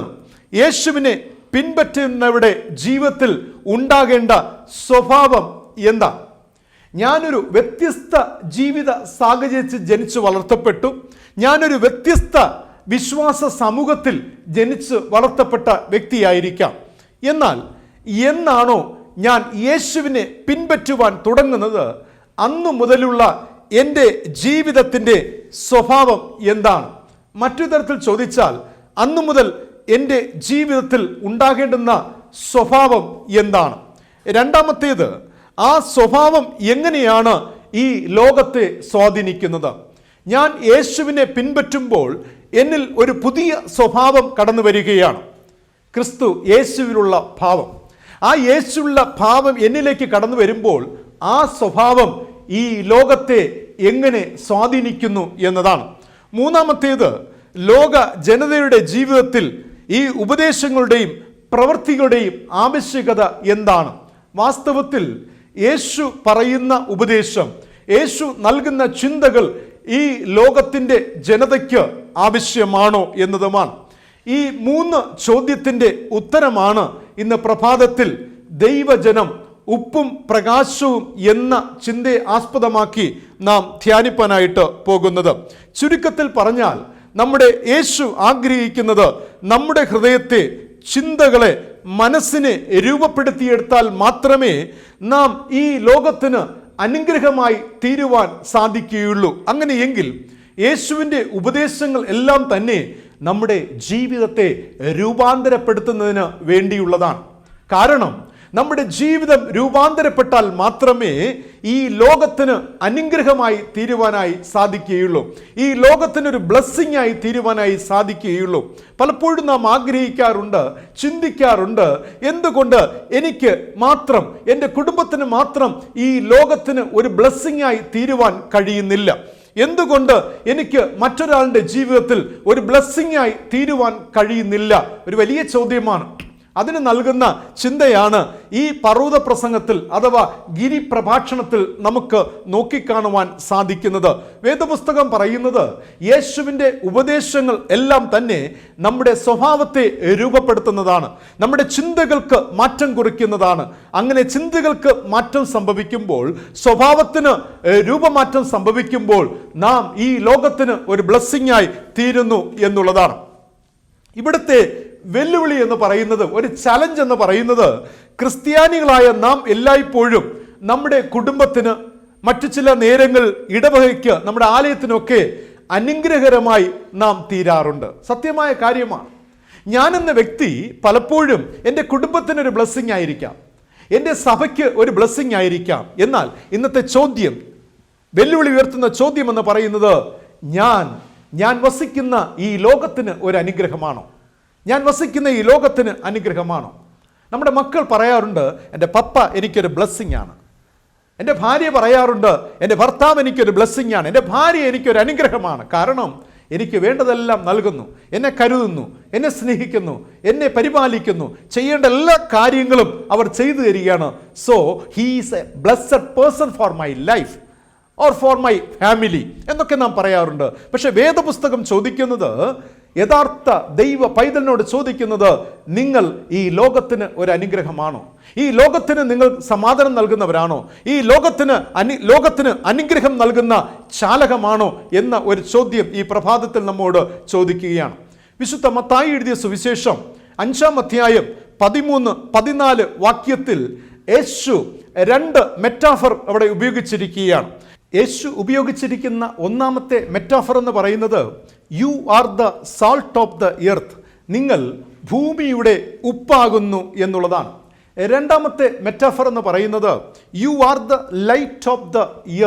യേശുവിനെ പിൻപറ്റുന്നവരുടെ ജീവിതത്തിൽ ഉണ്ടാകേണ്ട സ്വഭാവം എന്താ? ഞാനൊരു വ്യത്യസ്ത ജീവിത സാഹചര്യത്തിൽ ജനിച്ചു വളർത്തപ്പെട്ടു, ഞാനൊരു വ്യത്യസ്ത വിശ്വാസ സമൂഹത്തിൽ ജനിച്ച് വളർത്തപ്പെട്ട വ്യക്തിയായിരിക്കാം. എന്നാൽ എന്നാണോ ഞാൻ യേശുവിനെ പിൻപറ്റുവാൻ തുടങ്ങുന്നത്, അന്നു മുതലുള്ള എൻ്റെ ജീവിതത്തിൻ്റെ സ്വഭാവം എന്താണ്? മറ്റൊരു തരത്തിൽ ചോദിച്ചാൽ, അന്നു മുതൽ എൻ്റെ ജീവിതത്തിൽ ഉണ്ടാകേണ്ടുന്ന സ്വഭാവം എന്താണ്? രണ്ടാമത്തേത്, ആ സ്വഭാവം എങ്ങനെയാണ് ഈ ലോകത്തെ സ്വാധീനിക്കുന്നത്? ഞാൻ യേശുവിനെ പിൻപറ്റുമ്പോൾ എന്നിൽ ഒരു പുതിയ സ്വഭാവം കടന്നു വരികയാണ്. ക്രിസ്തു യേശുവിലുള്ള ഭാവം. ആ യേശുവിലുള്ള ഭാവം എന്നിലേക്ക് കടന്നു വരുമ്പോൾ ആ സ്വഭാവം ഈ ലോകത്തെ എങ്ങനെ സ്വാധീനിക്കുന്നു എന്നതാണ്. മൂന്നാമത്തേത്, ലോക ജനതയുടെ ജീവിതത്തിൽ ഈ ഉപദേശങ്ങളുടെയും പ്രവൃത്തികളുടെയും ആവശ്യകത എന്താണ്? വാസ്തവത്തിൽ യേശു പറയുന്ന ഉപദേശം, യേശു നൽകുന്ന ചിന്തകൾ ഈ ലോകത്തിൻ്റെ ജനതയ്ക്ക് ആവശ്യമാണോ എന്നതുമാണ്. ഈ 3 ചോദ്യത്തിൻ്റെ ഉത്തരമാണ് ഇന്ന് പ്രഭാതത്തിൽ ദൈവജനം ഉപ്പും പ്രകാശവും എന്ന ചിന്തയെ ആസ്പദമാക്കി നാം ധ്യാനിപ്പാനായിട്ട് പോകുന്നത്. ചുരുക്കത്തിൽ പറഞ്ഞാൽ, നമ്മുടെ യേശു ആഗ്രഹിക്കുന്നത് നമ്മുടെ ഹൃദയത്തെ, ചിന്തകളെ, മനസ്സിനെ രൂപപ്പെടുത്തിയെടുത്താൽ മാത്രമേ നാം ഈ ലോകത്തിന് അനുഗ്രഹമായി തീരുവാൻ സാധിക്കുകയുള്ളൂ. അങ്ങനെയെങ്കിൽ യേശുവിൻ്റെ ഉപദേശങ്ങൾ എല്ലാം തന്നെ നമ്മുടെ ജീവിതത്തെ രൂപാന്തരപ്പെടുത്തുന്നതിന് വേണ്ടിയുള്ളതാണ്. കാരണം നമ്മുടെ ജീവിതം രൂപാന്തരപ്പെട്ടാൽ മാത്രമേ ഈ ലോകത്തിന് അനുഗ്രഹമായി തീരുവാനായി സാധിക്കുകയുള്ളൂ, ഈ ലോകത്തിനൊരു ബ്ലെസ്സിങ് ആയി തീരുവാനായി സാധിക്കുകയുള്ളൂ. പലപ്പോഴും നാം ആഗ്രഹിക്കാറുണ്ട്, ചിന്തിക്കാറുണ്ട്, എന്തുകൊണ്ട് എനിക്ക് മാത്രം, എൻ്റെ കുടുംബത്തിന് മാത്രം ഈ ലോകത്തിന് ഒരു ബ്ലെസ്സിങ് ആയി തീരുവാൻ കഴിയുന്നില്ല? എന്തുകൊണ്ട് എനിക്ക് മറ്റൊരാളുടെ ജീവിതത്തിൽ ഒരു ബ്ലെസ്സിങ് ആയി തീരുവാൻ കഴിയുന്നില്ല? ഒരു വലിയ ചോദ്യമാണ്. അതിന് നൽകുന്ന ചിന്തയാണ് ഈ പർവ്വത പ്രസംഗത്തിൽ അഥവാ ഗിരിപ്രഭാഷണത്തിൽ നമുക്ക് നോക്കിക്കാണുവാൻ സാധിക്കുന്നത്. വേദപുസ്തകം പറയുന്നത് യേശുവിൻ്റെ ഉപദേശങ്ങൾ എല്ലാം തന്നെ നമ്മുടെ സ്വഭാവത്തെ രൂപപ്പെടുത്തുന്നതാണ്, നമ്മുടെ ചിന്തകൾക്ക് മാറ്റം കുറിക്കുന്നതാണ്. അങ്ങനെ ചിന്തകൾക്ക് മാറ്റം സംഭവിക്കുമ്പോൾ, സ്വഭാവത്തിന് രൂപമാറ്റം സംഭവിക്കുമ്പോൾ നാം ഈ ലോകത്തിന് ഒരു ബ്ലെസ്സിംഗ് ആയി തീരുന്നു എന്നുള്ളതാണ്. ഇവിടുത്തെ വെല്ലുവിളി എന്ന് പറയുന്നത്, ഒരു ചലഞ്ച് എന്ന് പറയുന്നത്, ക്രിസ്ത്യാനികളായ നാം എല്ലായ്പ്പോഴും നമ്മുടെ കുടുംബത്തിന്, മറ്റു ചില നേരങ്ങൾ ഇടവകയ്ക്ക്, നമ്മുടെ ആലയത്തിനൊക്കെ അനുഗ്രഹകരമായി നാം തീരാറുണ്ട്. സത്യമായ കാര്യമാണ്. ഞാനെന്ന വ്യക്തി പലപ്പോഴും എൻ്റെ കുടുംബത്തിനൊരു ബ്ലെസ്സിംഗ് ആയിരിക്കാം, എൻ്റെ സഭയ്ക്ക് ഒരു ബ്ലെസ്സിംഗ് ആയിരിക്കാം. എന്നാൽ ഇന്നത്തെ ചോദ്യം, വെല്ലുവിളി ഉയർത്തുന്ന ചോദ്യം എന്ന് പറയുന്നത്, ഞാൻ വസിക്കുന്ന ഈ ലോകത്തിന് ഒരു അനുഗ്രഹമാണോ? ഞാൻ വസിക്കുന്ന ഈ ലോകത്തിന് അനുഗ്രഹമാണോ? നമ്മുടെ മക്കൾ പറയാറുണ്ട്, എൻ്റെ പപ്പ എനിക്കൊരു ബ്ലെസ്സിംഗ് ആണ്. എൻ്റെ ഭാര്യ പറയാറുണ്ട്, എൻ്റെ ഭർത്താവ് എനിക്കൊരു ബ്ലെസ്സിംഗ് ആണ്, എൻ്റെ ഭാര്യ എനിക്കൊരു അനുഗ്രഹമാണ്. കാരണം എനിക്ക് വേണ്ടതെല്ലാം നൽകുന്നു, എന്നെ കരുതുന്നു, എന്നെ സ്നേഹിക്കുന്നു, എന്നെ പരിപാലിക്കുന്നു, ചെയ്യേണ്ട എല്ലാ കാര്യങ്ങളും അവർ ചെയ്തു തരികയാണ്. So he is A blessed person for my life or for my family എന്നൊക്കെ നാം പറയാറുണ്ട്. പക്ഷെ വേദപുസ്തകം ചോദിക്കുന്നത്, യഥാർത്ഥ ദൈവ പൈതലിനോട് ചോദിക്കുന്നത്, നിങ്ങൾ ഈ ലോകത്തിന് ഒരു അനുഗ്രഹമാണോ? ഈ ലോകത്തിന് നിങ്ങൾ സമാധാനം നൽകുന്നവരാണോ? ഈ ലോകത്തിന് അനുഗ്രഹം നൽകുന്ന ചാലകമാണോ എന്ന ഒരു ചോദ്യം ഈ പ്രഭാതത്തിൽ നമ്മോട് ചോദിക്കുകയാണ്. വിശുദ്ധ മത്തായി എഴുതിയ സുവിശേഷം 5-ാം അധ്യായം 13-14 വാക്യത്തിൽ യേശു 2 മെറ്റാഫർ അവിടെ ഉപയോഗിച്ചിരിക്കുകയാണ്. യേശു ഉപയോഗിച്ചിരിക്കുന്ന ഒന്നാമത്തെ മെറ്റാഫർ എന്ന് പറയുന്നത്, U are the salt of the earth, നിങ്ങൾ ഭൂമിയുടെ ഉപ്പാകുന്നു എന്നുള്ളതാണ്. രണ്ടാമത്തെ മെറ്റാഫർ എന്ന് പറയുന്നത്, U are the light of the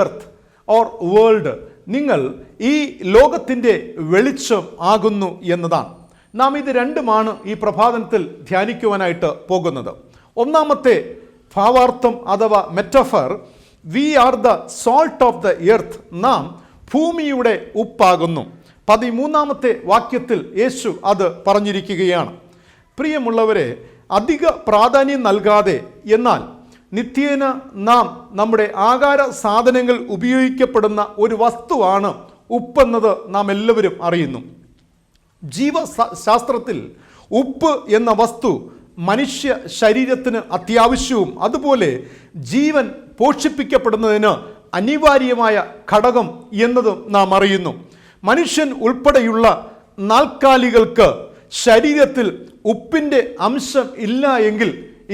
earth or world, നിങ്ങൾ ഈ ലോകത്തിൻ്റെ വെളിച്ചം ആകുന്നു എന്നതാണ്. നാം ഇത് രണ്ടുമാണ് ഈ പ്രഭാതനത്തിൽ ധ്യാനിക്കുവാനായിട്ട് പോകുന്നത്. ഒന്നാമത്തെ ഭാവാർത്ഥം അഥവാ metaphor, we are the salt of the earth, നാം ഭൂമിയുടെ ഉപ്പാകുന്നു. 13-ാമത്തെ വാക്യത്തിൽ യേശു അത് പറഞ്ഞിരിക്കുകയാണ്. പ്രിയമുള്ളവരെ, അധിക പ്രാധാന്യം നൽകാതെ എന്നാൽ നിത്യേന നാം നമ്മുടെ ആഹാര സാധനങ്ങൾ ഉപയോഗിക്കപ്പെടുന്ന ഒരു വസ്തുവാണ് ഉപ്പെന്നത് നാം എല്ലാവരും അറിയുന്നു. ജീവശാസ്ത്രത്തിൽ ഉപ്പ് എന്ന വസ്തു മനുഷ്യ ശരീരത്തിന് അത്യാവശ്യവും അതുപോലെ ജീവൻ പോഷിപ്പിക്കപ്പെടുന്നതിന് അനിവാര്യമായ ഘടകം എന്നതും നാം അറിയുന്നു. മനുഷ്യൻ ഉൾപ്പെടെയുള്ള നാൽക്കാലികൾക്ക് ശരീരത്തിൽ ഉപ്പിൻ്റെ അംശം ഇല്ല എങ്കിൽ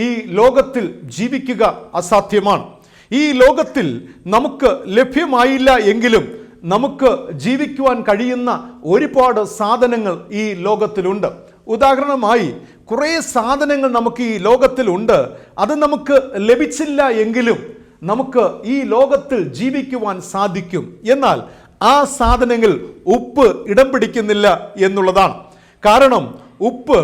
ഈ ലോകത്തിൽ ജീവിക്കുക അസാധ്യമാണ്. ഈ ലോകത്തിൽ നമുക്ക് ലഭ്യമായില്ല എങ്കിലും നമുക്ക് ജീവിക്കുവാൻ കഴിയുന്ന ഒരുപാട് സാധനങ്ങൾ ഈ ലോകത്തിലുണ്ട്. ഉദാഹരണമായി കുറേ സാധനങ്ങൾ നമുക്ക് ഈ ലോകത്തിലുണ്ട്. അത് നമുക്ക് ലഭിച്ചില്ല എങ്കിലും നമുക്ക് ഈ ലോകത്തിൽ ജീവിക്കുവാൻ സാധിക്കും. എന്നാൽ ആ സാധനങ്ങൾ ഉപ്പ് ഇടം പിടിക്കുന്നില്ല എന്നുള്ളതാണ്. കാരണം ഉപ്പ്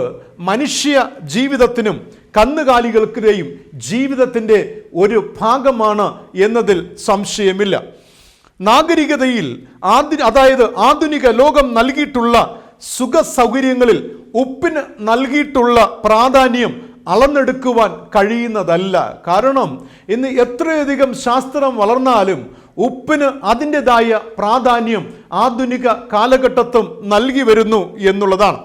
മനുഷ്യ ജീവിതത്തിനും കന്നുകാലികൾക്കിടെയും ജീവിതത്തിൻ്റെ ഒരു ഭാഗമാണ് എന്നതിൽ സംശയമില്ല. നാഗരികതയിൽ അതായത് ആധുനിക ലോകം നൽകിയിട്ടുള്ള സുഖ സൗകര്യങ്ങളിൽ ഉപ്പിന് നൽകിയിട്ടുള്ള പ്രാധാന്യം അളന്നെടുക്കുവാൻ കഴിയുന്നതല്ല. കാരണം ഇന്ന് എത്രയധികം ശാസ്ത്രം വളർന്നാലും ഉപ്പിന് അതിൻ്റെതായ പ്രാധാന്യം ആധുനിക കാലഘട്ടത്തും നൽകി വരുന്നു എന്നുള്ളതാണ്.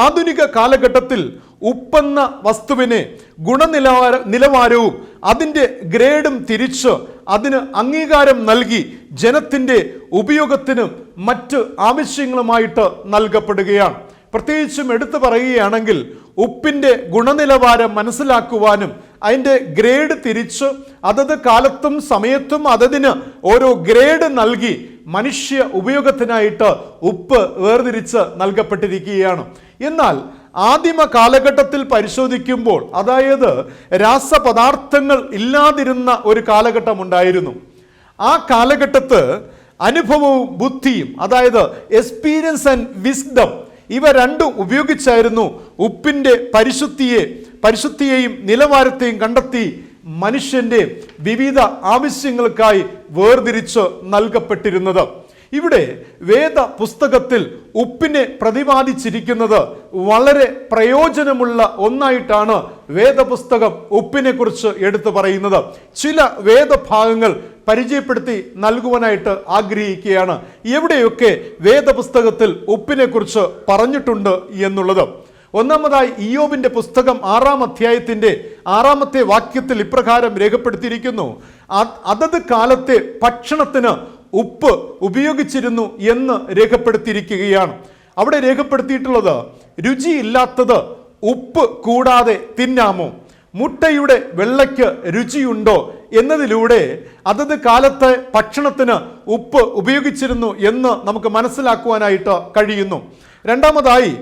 ആധുനിക കാലഘട്ടത്തിൽ ഉപ്പെന്ന വസ്തുവിനെ ഗുണനിലവാരവും അതിൻ്റെ ഗ്രേഡും തിരിച്ച് അതിന് അംഗീകാരം നൽകി ജനത്തിൻ്റെ ഉപയോഗത്തിനും മറ്റ് ആവശ്യങ്ങളുമായിട്ട് നൽകപ്പെടുകയാണ്. പ്രത്യേകിച്ചും എടുത്തു പറയുകയാണെങ്കിൽ ഉപ്പിൻ്റെ ഗുണനിലവാരം മനസ്സിലാക്കുവാനും അതിൻ്റെ ഗ്രേഡ് തിരിച്ച് അതത് കാലത്തും സമയത്തും അതതിന് ഓരോ ഗ്രേഡ് നൽകി മനുഷ്യ ഉപയോഗത്തിനായിട്ട് ഉപ്പ് വേർതിരിച്ച് നൽകപ്പെട്ടിരിക്കുകയാണ്. എന്നാൽ ആദിമ കാലഘട്ടത്തിൽ പരിശോധിക്കുമ്പോൾ, അതായത് രാസപദാർത്ഥങ്ങൾ ഇല്ലാതിരുന്ന ഒരു കാലഘട്ടം ഉണ്ടായിരുന്നു. ആ കാലഘട്ടത്ത് അനുഭവവും ബുദ്ധിയും, അതായത് എക്സ്പീരിയൻസ് ആൻഡ് വിസ്ഡം, ഇവ രണ്ടും ഉപയോഗിച്ചായിരുന്നു ഉപ്പിൻ്റെ പരിശുദ്ധിയെയും നിലവാരത്തെയും കണ്ടെത്തി മനുഷ്യൻ്റെ വിവിധ ആവശ്യങ്ങൾക്കായി വേർതിരിച്ച് നൽകപ്പെട്ടിരുന്നത്. ഇവിടെ വേദ പുസ്തകത്തിൽ ഉപ്പിനെ പ്രതിപാദിച്ചിരിക്കുന്നത് വളരെ പ്രയോജനമുള്ള ഒന്നായിട്ടാണ് വേദപുസ്തകം ഉപ്പിനെ കുറിച്ച് എടുത്തു പറയുന്നത്. ചില വേദഭാഗങ്ങൾ പരിചയപ്പെടുത്തി നൽകുവാനായിട്ട് ആഗ്രഹിക്കുകയാണ്. എവിടെയൊക്കെ വേദപുസ്തകത്തിൽ ഉപ്പിനെ കുറിച്ച് പറഞ്ഞിട്ടുണ്ട് എന്നുള്ളത്. ഒന്നാമതായി ഇയ്യോബിന്റെ പുസ്തകം 6-ാം അധ്യായത്തിന്റെ 6-ാമത്തെ വാക്യത്തിൽ ഇപ്രകാരം രേഖപ്പെടുത്തിയിരിക്കുന്നു: അതത് കാലത്തെ ഭക്ഷണത്തിന് ഉപ്പ് ഉപയോഗിച്ചിരുന്നു എന്ന് രേഖപ്പെടുത്തിയിരിക്കുകയാണ്. അവിടെ രേഖപ്പെടുത്തിയിട്ടുള്ളത് രുചിയില്ലാത്തത് ഉപ്പ് കൂടാതെ തിന്നാമോ, മുട്ടയുടെ വെള്ളയ്ക്ക് രുചിയുണ്ടോ എന്നതിലൂടെ അതത് കാലത്തെ ഭക്ഷണത്തിന് ഉപ്പ് ഉപയോഗിച്ചിരുന്നു എന്ന് നമുക്ക് മനസ്സിലാക്കുവാനായിട്ട് കഴിയുന്നു. രണ്ടാമതായി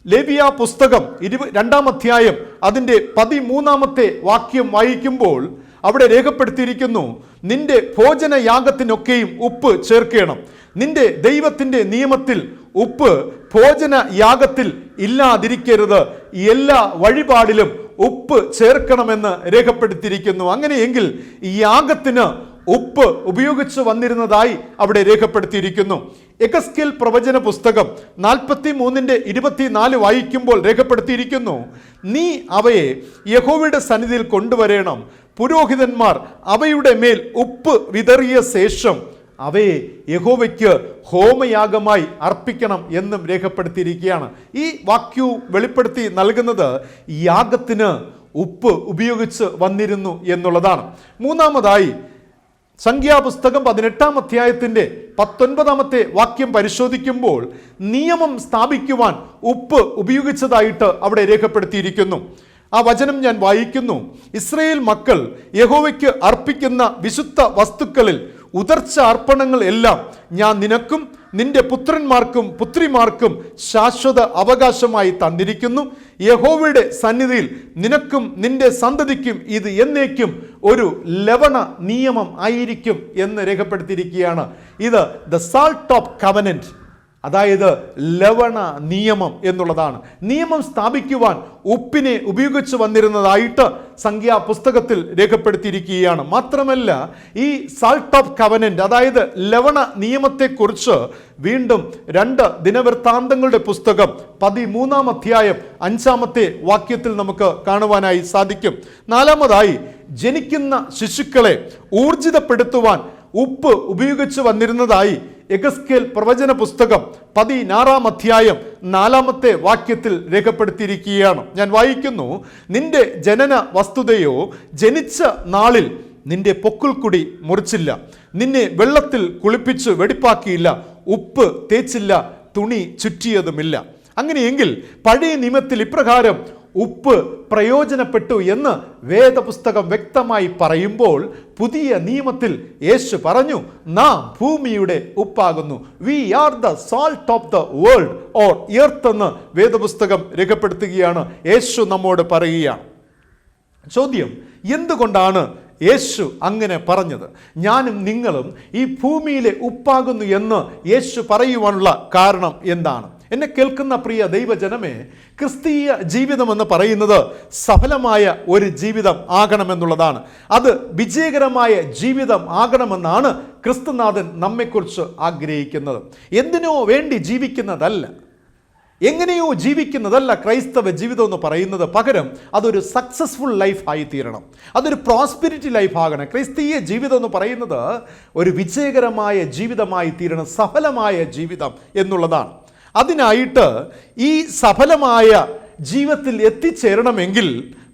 ലേവ്യ പുസ്തകം 22-ാം അധ്യായം അതിൻ്റെ 13-ാമത്തെ വാക്യം വായിക്കുമ്പോൾ അവിടെ രേഖപ്പെടുത്തിയിരിക്കുന്നു: നിന്റെ ഭോജനയാഗത്തിനൊക്കെയും ഉപ്പ് ചേർക്കണം. നിന്റെ ദൈവത്തിൻ്റെ നിയമത്തിൽ ഉപ്പ് ഭോജനയാഗത്തിൽ ഇല്ലാതിരിക്കരുത്, എല്ലാ വഴിപാടിലും ഉപ്പ് ചേർക്കണമെന്ന് രേഖപ്പെടുത്തിയിരിക്കുന്നു. അങ്ങനെയെങ്കിൽ ഈ യാഗത്തിന് ഉപ്പ് ഉപയോഗിച്ച് വന്നിരുന്നതായി അവിടെ രേഖപ്പെടുത്തിയിരിക്കുന്നു. എഗസ്കേൽ പ്രവചന പുസ്തകം 43:24 വായിക്കുമ്പോൾ രേഖപ്പെടുത്തിയിരിക്കുന്നു: നീ അവയെ യഹോവയുടെ സന്നിധിയിൽ കൊണ്ടുവരേണം. പുരോഹിതന്മാർ അവയുടെ മേൽ ഉപ്പ് വിതറിയ ശേഷം അവയെ യഹോവയ്ക്ക് ഹോമയാഗമായി അർപ്പിക്കണം എന്നും രേഖപ്പെടുത്തിയിരിക്കുകയാണ്. ഈ വാക്യവും വെളിപ്പെടുത്തി നൽകുന്നത് യാഗത്തിന് ഉപ്പ് ഉപയോഗിച്ച് വന്നിരുന്നു എന്നുള്ളതാണ്. മൂന്നാമതായി സംഖ്യാപുസ്തകം 18-ാം അധ്യായത്തിന്റെ 19-ാമത്തെ വാക്യം പരിശോധിക്കുമ്പോൾ നിയമം സ്ഥാപിക്കുവാൻ ഉപ്പ് ഉപയോഗിച്ചതായിട്ട് അവിടെ രേഖപ്പെടുത്തിയിരിക്കുന്നു. ആ വചനം ഞാൻ വായിക്കുന്നു: ഇസ്രായേൽ മക്കൾ യഹോവയ്ക്ക് അർപ്പിക്കുന്ന വിശുദ്ധ വസ്തുക്കളിൽ ഉദർച്ച അർപ്പണങ്ങൾ എല്ലാം ഞാൻ നിനക്കും നിന്റെ പുത്രന്മാർക്കും പുത്രിമാർക്കും ശാശ്വത അവകാശമായി തന്നിരിക്കുന്നു. യഹോവയുടെ സന്നിധിയിൽ നിനക്കും നിന്റെ സന്തതിക്കും ഇത് എന്നേക്കും ഒരു ലവണ നിയമം ആയിരിക്കും എന്ന് രേഖപ്പെടുത്തിയിരിക്കുകയാണ്. ഇത് ദ സാൾട്ട് ഓഫ് കവനന്റ്, അതായത് ലവണ നിയമം എന്നുള്ളതാണ്. നിയമം സ്ഥാപിക്കുവാൻ ഉപ്പിനെ ഉപയോഗിച്ച് വന്നിരുന്നതായിട്ട് സംഖ്യാപുസ്തകത്തിൽ രേഖപ്പെടുത്തിയിരിക്കുകയാണ്. മാത്രമല്ല, ഈ സാൾട്ട് ഓഫ് കവനന്റ് അതായത് ലവണ നിയമത്തെക്കുറിച്ച് വീണ്ടും 2 ദിനവൃത്താന്തങ്ങളുടെ പുസ്തകം 13-ാം അധ്യായം 5-ാമത്തെ വാക്യത്തിൽ നമുക്ക് കാണുവാനായി സാധിക്കും. നാലാമതായി ജനിക്കുന്ന ശിശുക്കളെ ഊർജിതപ്പെടുത്തുവാൻ ഉപ്പ് ഉപയോഗിച്ച് വന്നിരുന്നതായി എഗസ്കേൽ പ്രവചന പുസ്തകം 16-ാം അധ്യായം 4-ാമത്തെ വാക്യത്തിൽ രേഖപ്പെടുത്തിയിരിക്കുകയാണ്. ഞാൻ വായിക്കുന്നു: നിന്റെ ജനന വസ്തുതയോ ജനിച്ച നാളിൽ നിന്റെ പൊക്കിൾക്കുടി മുറിച്ചില്ല, നിന്നെ വെള്ളത്തിൽ കുളിപ്പിച്ച് വെടിപ്പാക്കിയില്ല, ഉപ്പ് തേച്ചില്ല, തുണി ചുറ്റിയതുമില്ല. അങ്ങനെയെങ്കിൽ പഴയ നിയമത്തിൽ ഇപ്രകാരം ഉപ്പ് പ്രയോജനപ്പെട്ടു എന്ന് വേദപുസ്തകം വ്യക്തമായി പറയുമ്പോൾ പുതിയ നിയമത്തിൽ യേശു പറഞ്ഞു: നാം ഭൂമിയുടെ ഉപ്പാകുന്നു. We are the salt of the world or earth എന്ന് വേദപുസ്തകം രേഖപ്പെടുത്തുകയാണ്. യേശു നമ്മോട് പറയുകയാണ്. ചോദ്യം: എന്തുകൊണ്ടാണ് യേശു അങ്ങനെ പറഞ്ഞത്? ഞാനും നിങ്ങളും ഈ ഭൂമിയിലെ ഉപ്പാകുന്നു എന്ന് യേശു പറയുവാനുള്ള കാരണം എന്താണ്? എന്നെ കേൾക്കുന്ന പ്രിയ ദൈവജനമേ, ക്രിസ്തീയ ജീവിതം എന്ന് പറയുന്നത് സഫലമായ ഒരു ജീവിതം ആകണമെന്നുള്ളതാണ്. അത് വിജയകരമായ ജീവിതം ആകണമെന്നാണ് ക്രിസ്തുനാഥൻ നമ്മെക്കുറിച്ച് ആഗ്രഹിക്കുന്നത്. എന്തിനോ വേണ്ടി ജീവിക്കുന്നതല്ല, എങ്ങനെയോ ജീവിക്കുന്നതല്ല ക്രൈസ്തവ ജീവിതം എന്ന് പറയുന്നത്. പകരം അതൊരു സക്സസ്ഫുൾ ലൈഫ് ആയി തീരണം, അതൊരു പ്രോസ്പെരിറ്റി ലൈഫ് ആകണം. ക്രിസ്തീയ ജീവിതം എന്ന് പറയുന്നത് ഒരു വിജയകരമായ ജീവിതമായി തീരണം, സഫലമായ ജീവിതം എന്നുള്ളതാണ്. അതിനായിട്ട് ഈ സഫലമായ ജീവിതത്തിൽ എത്തിച്ചേരണമെങ്കിൽ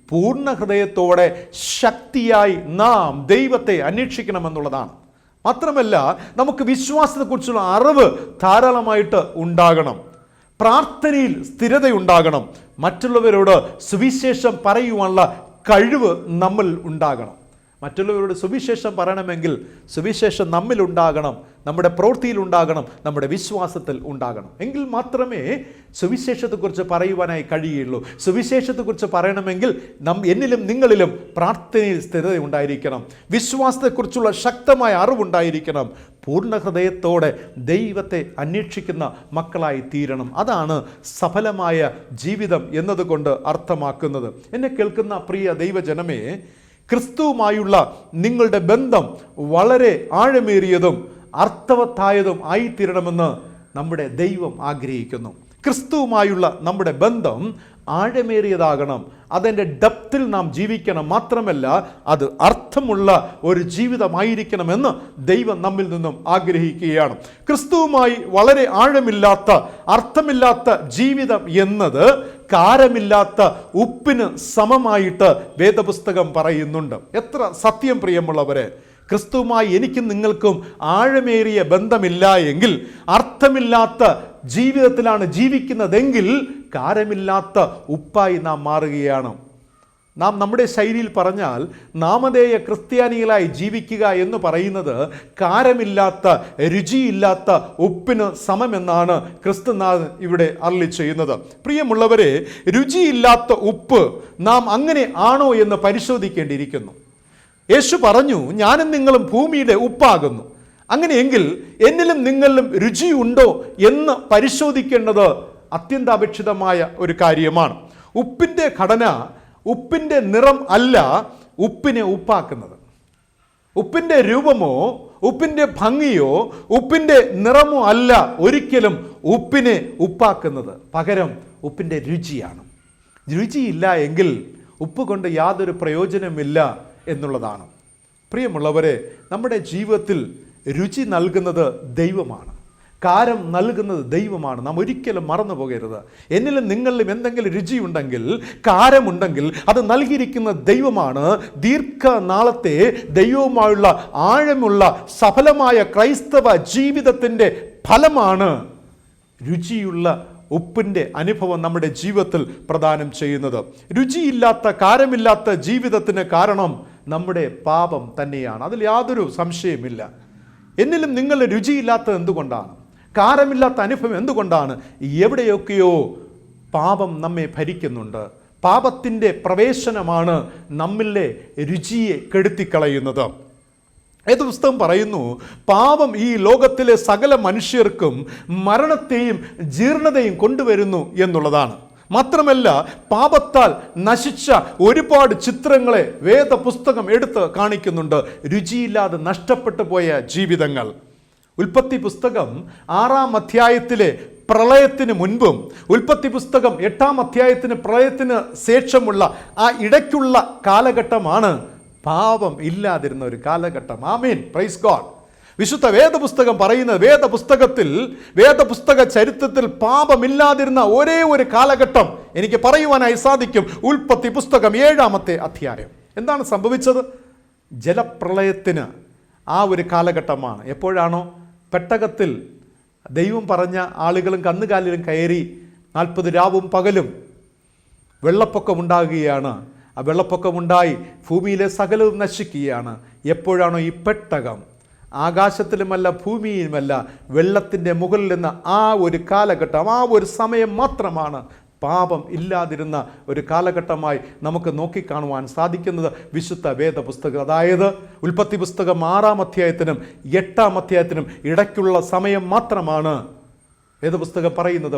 പൂർണ്ണ ഹൃദയത്തോടെ ശക്തിയായി നാം ദൈവത്തെ അന്വേഷിക്കണമെന്നുള്ളതാണ്. മാത്രമല്ല, നമുക്ക് വിശ്വാസത്തെക്കുറിച്ചുള്ള അറിവ് ധാരാളമായിട്ട് ഉണ്ടാകണം, പ്രാർത്ഥനയിൽ സ്ഥിരതയുണ്ടാകണം, മറ്റുള്ളവരോട് സുവിശേഷം പറയുവാനുള്ള കഴിവ് നമ്മിൽ ഉണ്ടാകണം. മറ്റുള്ളവരോട് സുവിശേഷം പറയണമെങ്കിൽ സുവിശേഷം നമ്മിലുണ്ടാകണം, നമ്മുടെ പ്രവൃത്തിയിലുണ്ടാകണം, നമ്മുടെ വിശ്വാസത്തിൽ ഉണ്ടാകണം. എങ്കിൽ മാത്രമേ സുവിശേഷത്തെക്കുറിച്ച് പറയുവാനായി കഴിയുള്ളൂ. സുവിശേഷത്തെക്കുറിച്ച് പറയണമെങ്കിൽ എന്നിലും നിങ്ങളിലും പ്രാർത്ഥനയിൽ സ്ഥിരത ഉണ്ടായിരിക്കണം, വിശ്വാസത്തെക്കുറിച്ചുള്ള ശക്തമായ അറിവുണ്ടായിരിക്കണം, പൂർണ്ണ ഹൃദയത്തോടെ ദൈവത്തെ അന്വേഷിക്കുന്ന മക്കളായി തീരണം. അതാണ് സഫലമായ ജീവിതം എന്നതുകൊണ്ട് അർത്ഥമാക്കുന്നത്. എന്നെ കേൾക്കുന്ന പ്രിയ ദൈവജനമേ, ക്രിസ്തുവുമായുള്ള നിങ്ങളുടെ ബന്ധം വളരെ ആഴമേറിയതും അർത്ഥവത്തായതും ആയിത്തീരണമെന്ന് നമ്മുടെ ദൈവം ആഗ്രഹിക്കുന്നു. ക്രിസ്തുവുമായുള്ള നമ്മുടെ ബന്ധം ആഴമേറിയതാകണം. അതിൻ്റെ ഡെപ്തിൽ നാം ജീവിക്കണം. മാത്രമല്ല അത് അർത്ഥമുള്ള ഒരു ജീവിതമായിരിക്കണമെന്ന് ദൈവം നമ്മിൽ നിന്നും ആഗ്രഹിക്കുകയാണ്. ക്രിസ്തുവുമായി വളരെ ആഴമില്ലാത്ത അർത്ഥമില്ലാത്ത ജീവിതം എന്നത് കാരമില്ലാത്ത ഉപ്പിന് സമമായിട്ട് വേദപുസ്തകം പറയുന്നുണ്ട്. എത്ര സത്യം പ്രിയമുള്ളവരെ! ക്രിസ്തുവുമായി എനിക്കും നിങ്ങൾക്കും ആഴമേറിയ ബന്ധമില്ല എങ്കിൽ, അർത്ഥമില്ലാത്ത ജീവിതത്തിലാണ് ജീവിക്കുന്നതെങ്കിൽ കാരമില്ലാത്ത ഉപ്പായി നാം മാറുകയാണ്. നാം നമ്മുടെ ശൈലിയിൽ പറഞ്ഞാൽ നാമധേയ ക്രിസ്ത്യാനികളായി ജീവിക്കുക എന്ന് പറയുന്നത് കാരമില്ലാത്ത രുചിയില്ലാത്ത ഉപ്പിന് സമമെന്നാണ് ക്രിസ്തുനാഥൻ ഇവിടെ അരുളി ചെയ്യുന്നത്. പ്രിയമുള്ളവരെ, രുചിയില്ലാത്ത ഉപ്പ് നാം അങ്ങനെ ആണോ എന്ന് പരിശോധിക്കേണ്ടിയിരിക്കുന്നു. യേശു പറഞ്ഞു, ഞാനും നിങ്ങളും ഭൂമിയുടെ ഉപ്പാകുന്നു. അങ്ങനെയെങ്കിൽ എന്നിലും നിങ്ങളിലും രുചിയുണ്ടോ എന്ന് പരിശോധിക്കേണ്ടത് അത്യന്താപേക്ഷിതമായ ഒരു കാര്യമാണ്. ഉപ്പിൻ്റെ ഘടന, ഉപ്പിൻ്റെ നിറം അല്ല ഉപ്പിനെ ഉപ്പാക്കുന്നത്. ഉപ്പിൻ്റെ രൂപമോ ഉപ്പിൻ്റെ ഭംഗിയോ ഉപ്പിൻ്റെ നിറമോ അല്ല ഒരിക്കലും ഉപ്പിനെ ഉപ്പാക്കുന്നത്. പകരം ഉപ്പിൻ്റെ രുചിയാണ്. രുചിയില്ല എങ്കിൽ ഉപ്പ് കൊണ്ട് യാതൊരു പ്രയോജനമില്ല എന്നുള്ളതാണ്. പ്രിയമുള്ളവരെ, നമ്മുടെ ജീവിതത്തിൽ രുചി നൽകുന്നത് ദൈവമാണ്. കാരം നൽകുന്നത് ദൈവമാണ്. നാം ഒരിക്കലും മറന്നു പോകരുത്. എന്നിലും നിങ്ങളിലും എന്തെങ്കിലും രുചിയുണ്ടെങ്കിൽ, കാരമുണ്ടെങ്കിൽ അത് നൽകിയിരിക്കുന്ന ദൈവമാണ്. ദീർഘനാളത്തെ ദൈവവുമായുള്ള ആഴമുള്ള സഫലമായ ക്രൈസ്തവ ജീവിതത്തിൻ്റെ ഫലമാണ് രുചിയുള്ള ഉപ്പിൻ്റെ അനുഭവം നമ്മുടെ ജീവിതത്തിൽ പ്രദാനം ചെയ്യുന്നത്. രുചിയില്ലാത്ത കാരമില്ലാത്ത ജീവിതത്തിന് കാരണം നമ്മുടെ പാപം തന്നെയാണ്. അതിൽ യാതൊരു സംശയമില്ല. എന്നിലും നിങ്ങൾ രുചിയില്ലാത്തത് എന്തുകൊണ്ടാണ്? കാരമില്ലാത്ത അനുഭവം എന്തുകൊണ്ടാണ്? എവിടെയൊക്കെയോ പാപം നമ്മെ ഭരിക്കുന്നുണ്ട്. പാപത്തിൻ്റെ പ്രവേശനമാണ് നമ്മിലെ രുചിയെ കെടുത്തിക്കളയുന്നത്. ഏത് പുസ്തകം പറയുന്നു, പാപം ഈ ലോകത്തിലെ സകല മനുഷ്യർക്കും മരണത്തെയും ജീർണതയും കൊണ്ടുവരുന്നു എന്നുള്ളതാണ്. മാത്രമല്ല, പാപത്താൽ നശിച്ച ഒരുപാട് ചിത്രങ്ങളെ വേദപുസ്തകം എടുത്ത് കാണിക്കുന്നുണ്ട്. രുചിയില്ലാതെ നഷ്ടപ്പെട്ടു പോയ ജീവിതങ്ങൾ. ഉൽപ്പത്തി പുസ്തകം 6-ാം അധ്യായത്തിലെ പ്രളയത്തിന് മുൻപും ഉൽപ്പത്തി പുസ്തകം 8-ാം അധ്യായത്തിന് പ്രളയത്തിന് ശേഷമുള്ള ആ ഇടയ്ക്കുള്ള കാലഘട്ടമാണ് പാപം ഇല്ലാതിരുന്ന ഒരു കാലഘട്ടം. ആമേൻ, പ്രൈസ് ഗോഡ്. വിശുദ്ധ വേദപുസ്തകം പറയുന്നത്, വേദപുസ്തക ചരിത്രത്തിൽ പാപമില്ലാതിരുന്ന ഒരേ ഒരു കാലഘട്ടം എനിക്ക് പറയുവാനായി സാധിക്കും. ഉൽപ്പത്തി പുസ്തകം 7-ാമത്തെ അധ്യായം. എന്താണ് സംഭവിച്ചത്? ജലപ്രളയത്തിന് ആ ഒരു കാലഘട്ടമാണ്. എപ്പോഴാണോ പെട്ടകത്തിൽ ദൈവം പറഞ്ഞ ആളുകളും കന്നുകാലിലും കയറി 40 രാവും പകലും വെള്ളപ്പൊക്കമുണ്ടാകുകയാണ്. ആ വെള്ളപ്പൊക്കമുണ്ടായി ഭൂമിയിലെ സകലവും നശിക്കുകയാണ്. എപ്പോഴാണോ ഈ പെട്ടകം ആകാശത്തിലുമല്ല ഭൂമിയിലുമല്ല വെള്ളത്തിൻ്റെ മുകളിൽ നിന്ന് ആ ഒരു കാലഘട്ടം, ആ ഒരു സമയം മാത്രമാണ് പാപം ഇല്ലാതിരുന്ന ഒരു കാലഘട്ടമായി നമുക്ക് നോക്കിക്കാണുവാൻ സാധിക്കുന്നത് വിശുദ്ധ വേദപുസ്തകം. അതായത് ഉൽപ്പത്തി പുസ്തകം 6-ാം അധ്യായത്തിനും 8-ാം അധ്യായത്തിനും ഇടയ്ക്കുള്ള സമയം മാത്രമാണ് വേദപുസ്തകം പറയുന്നത്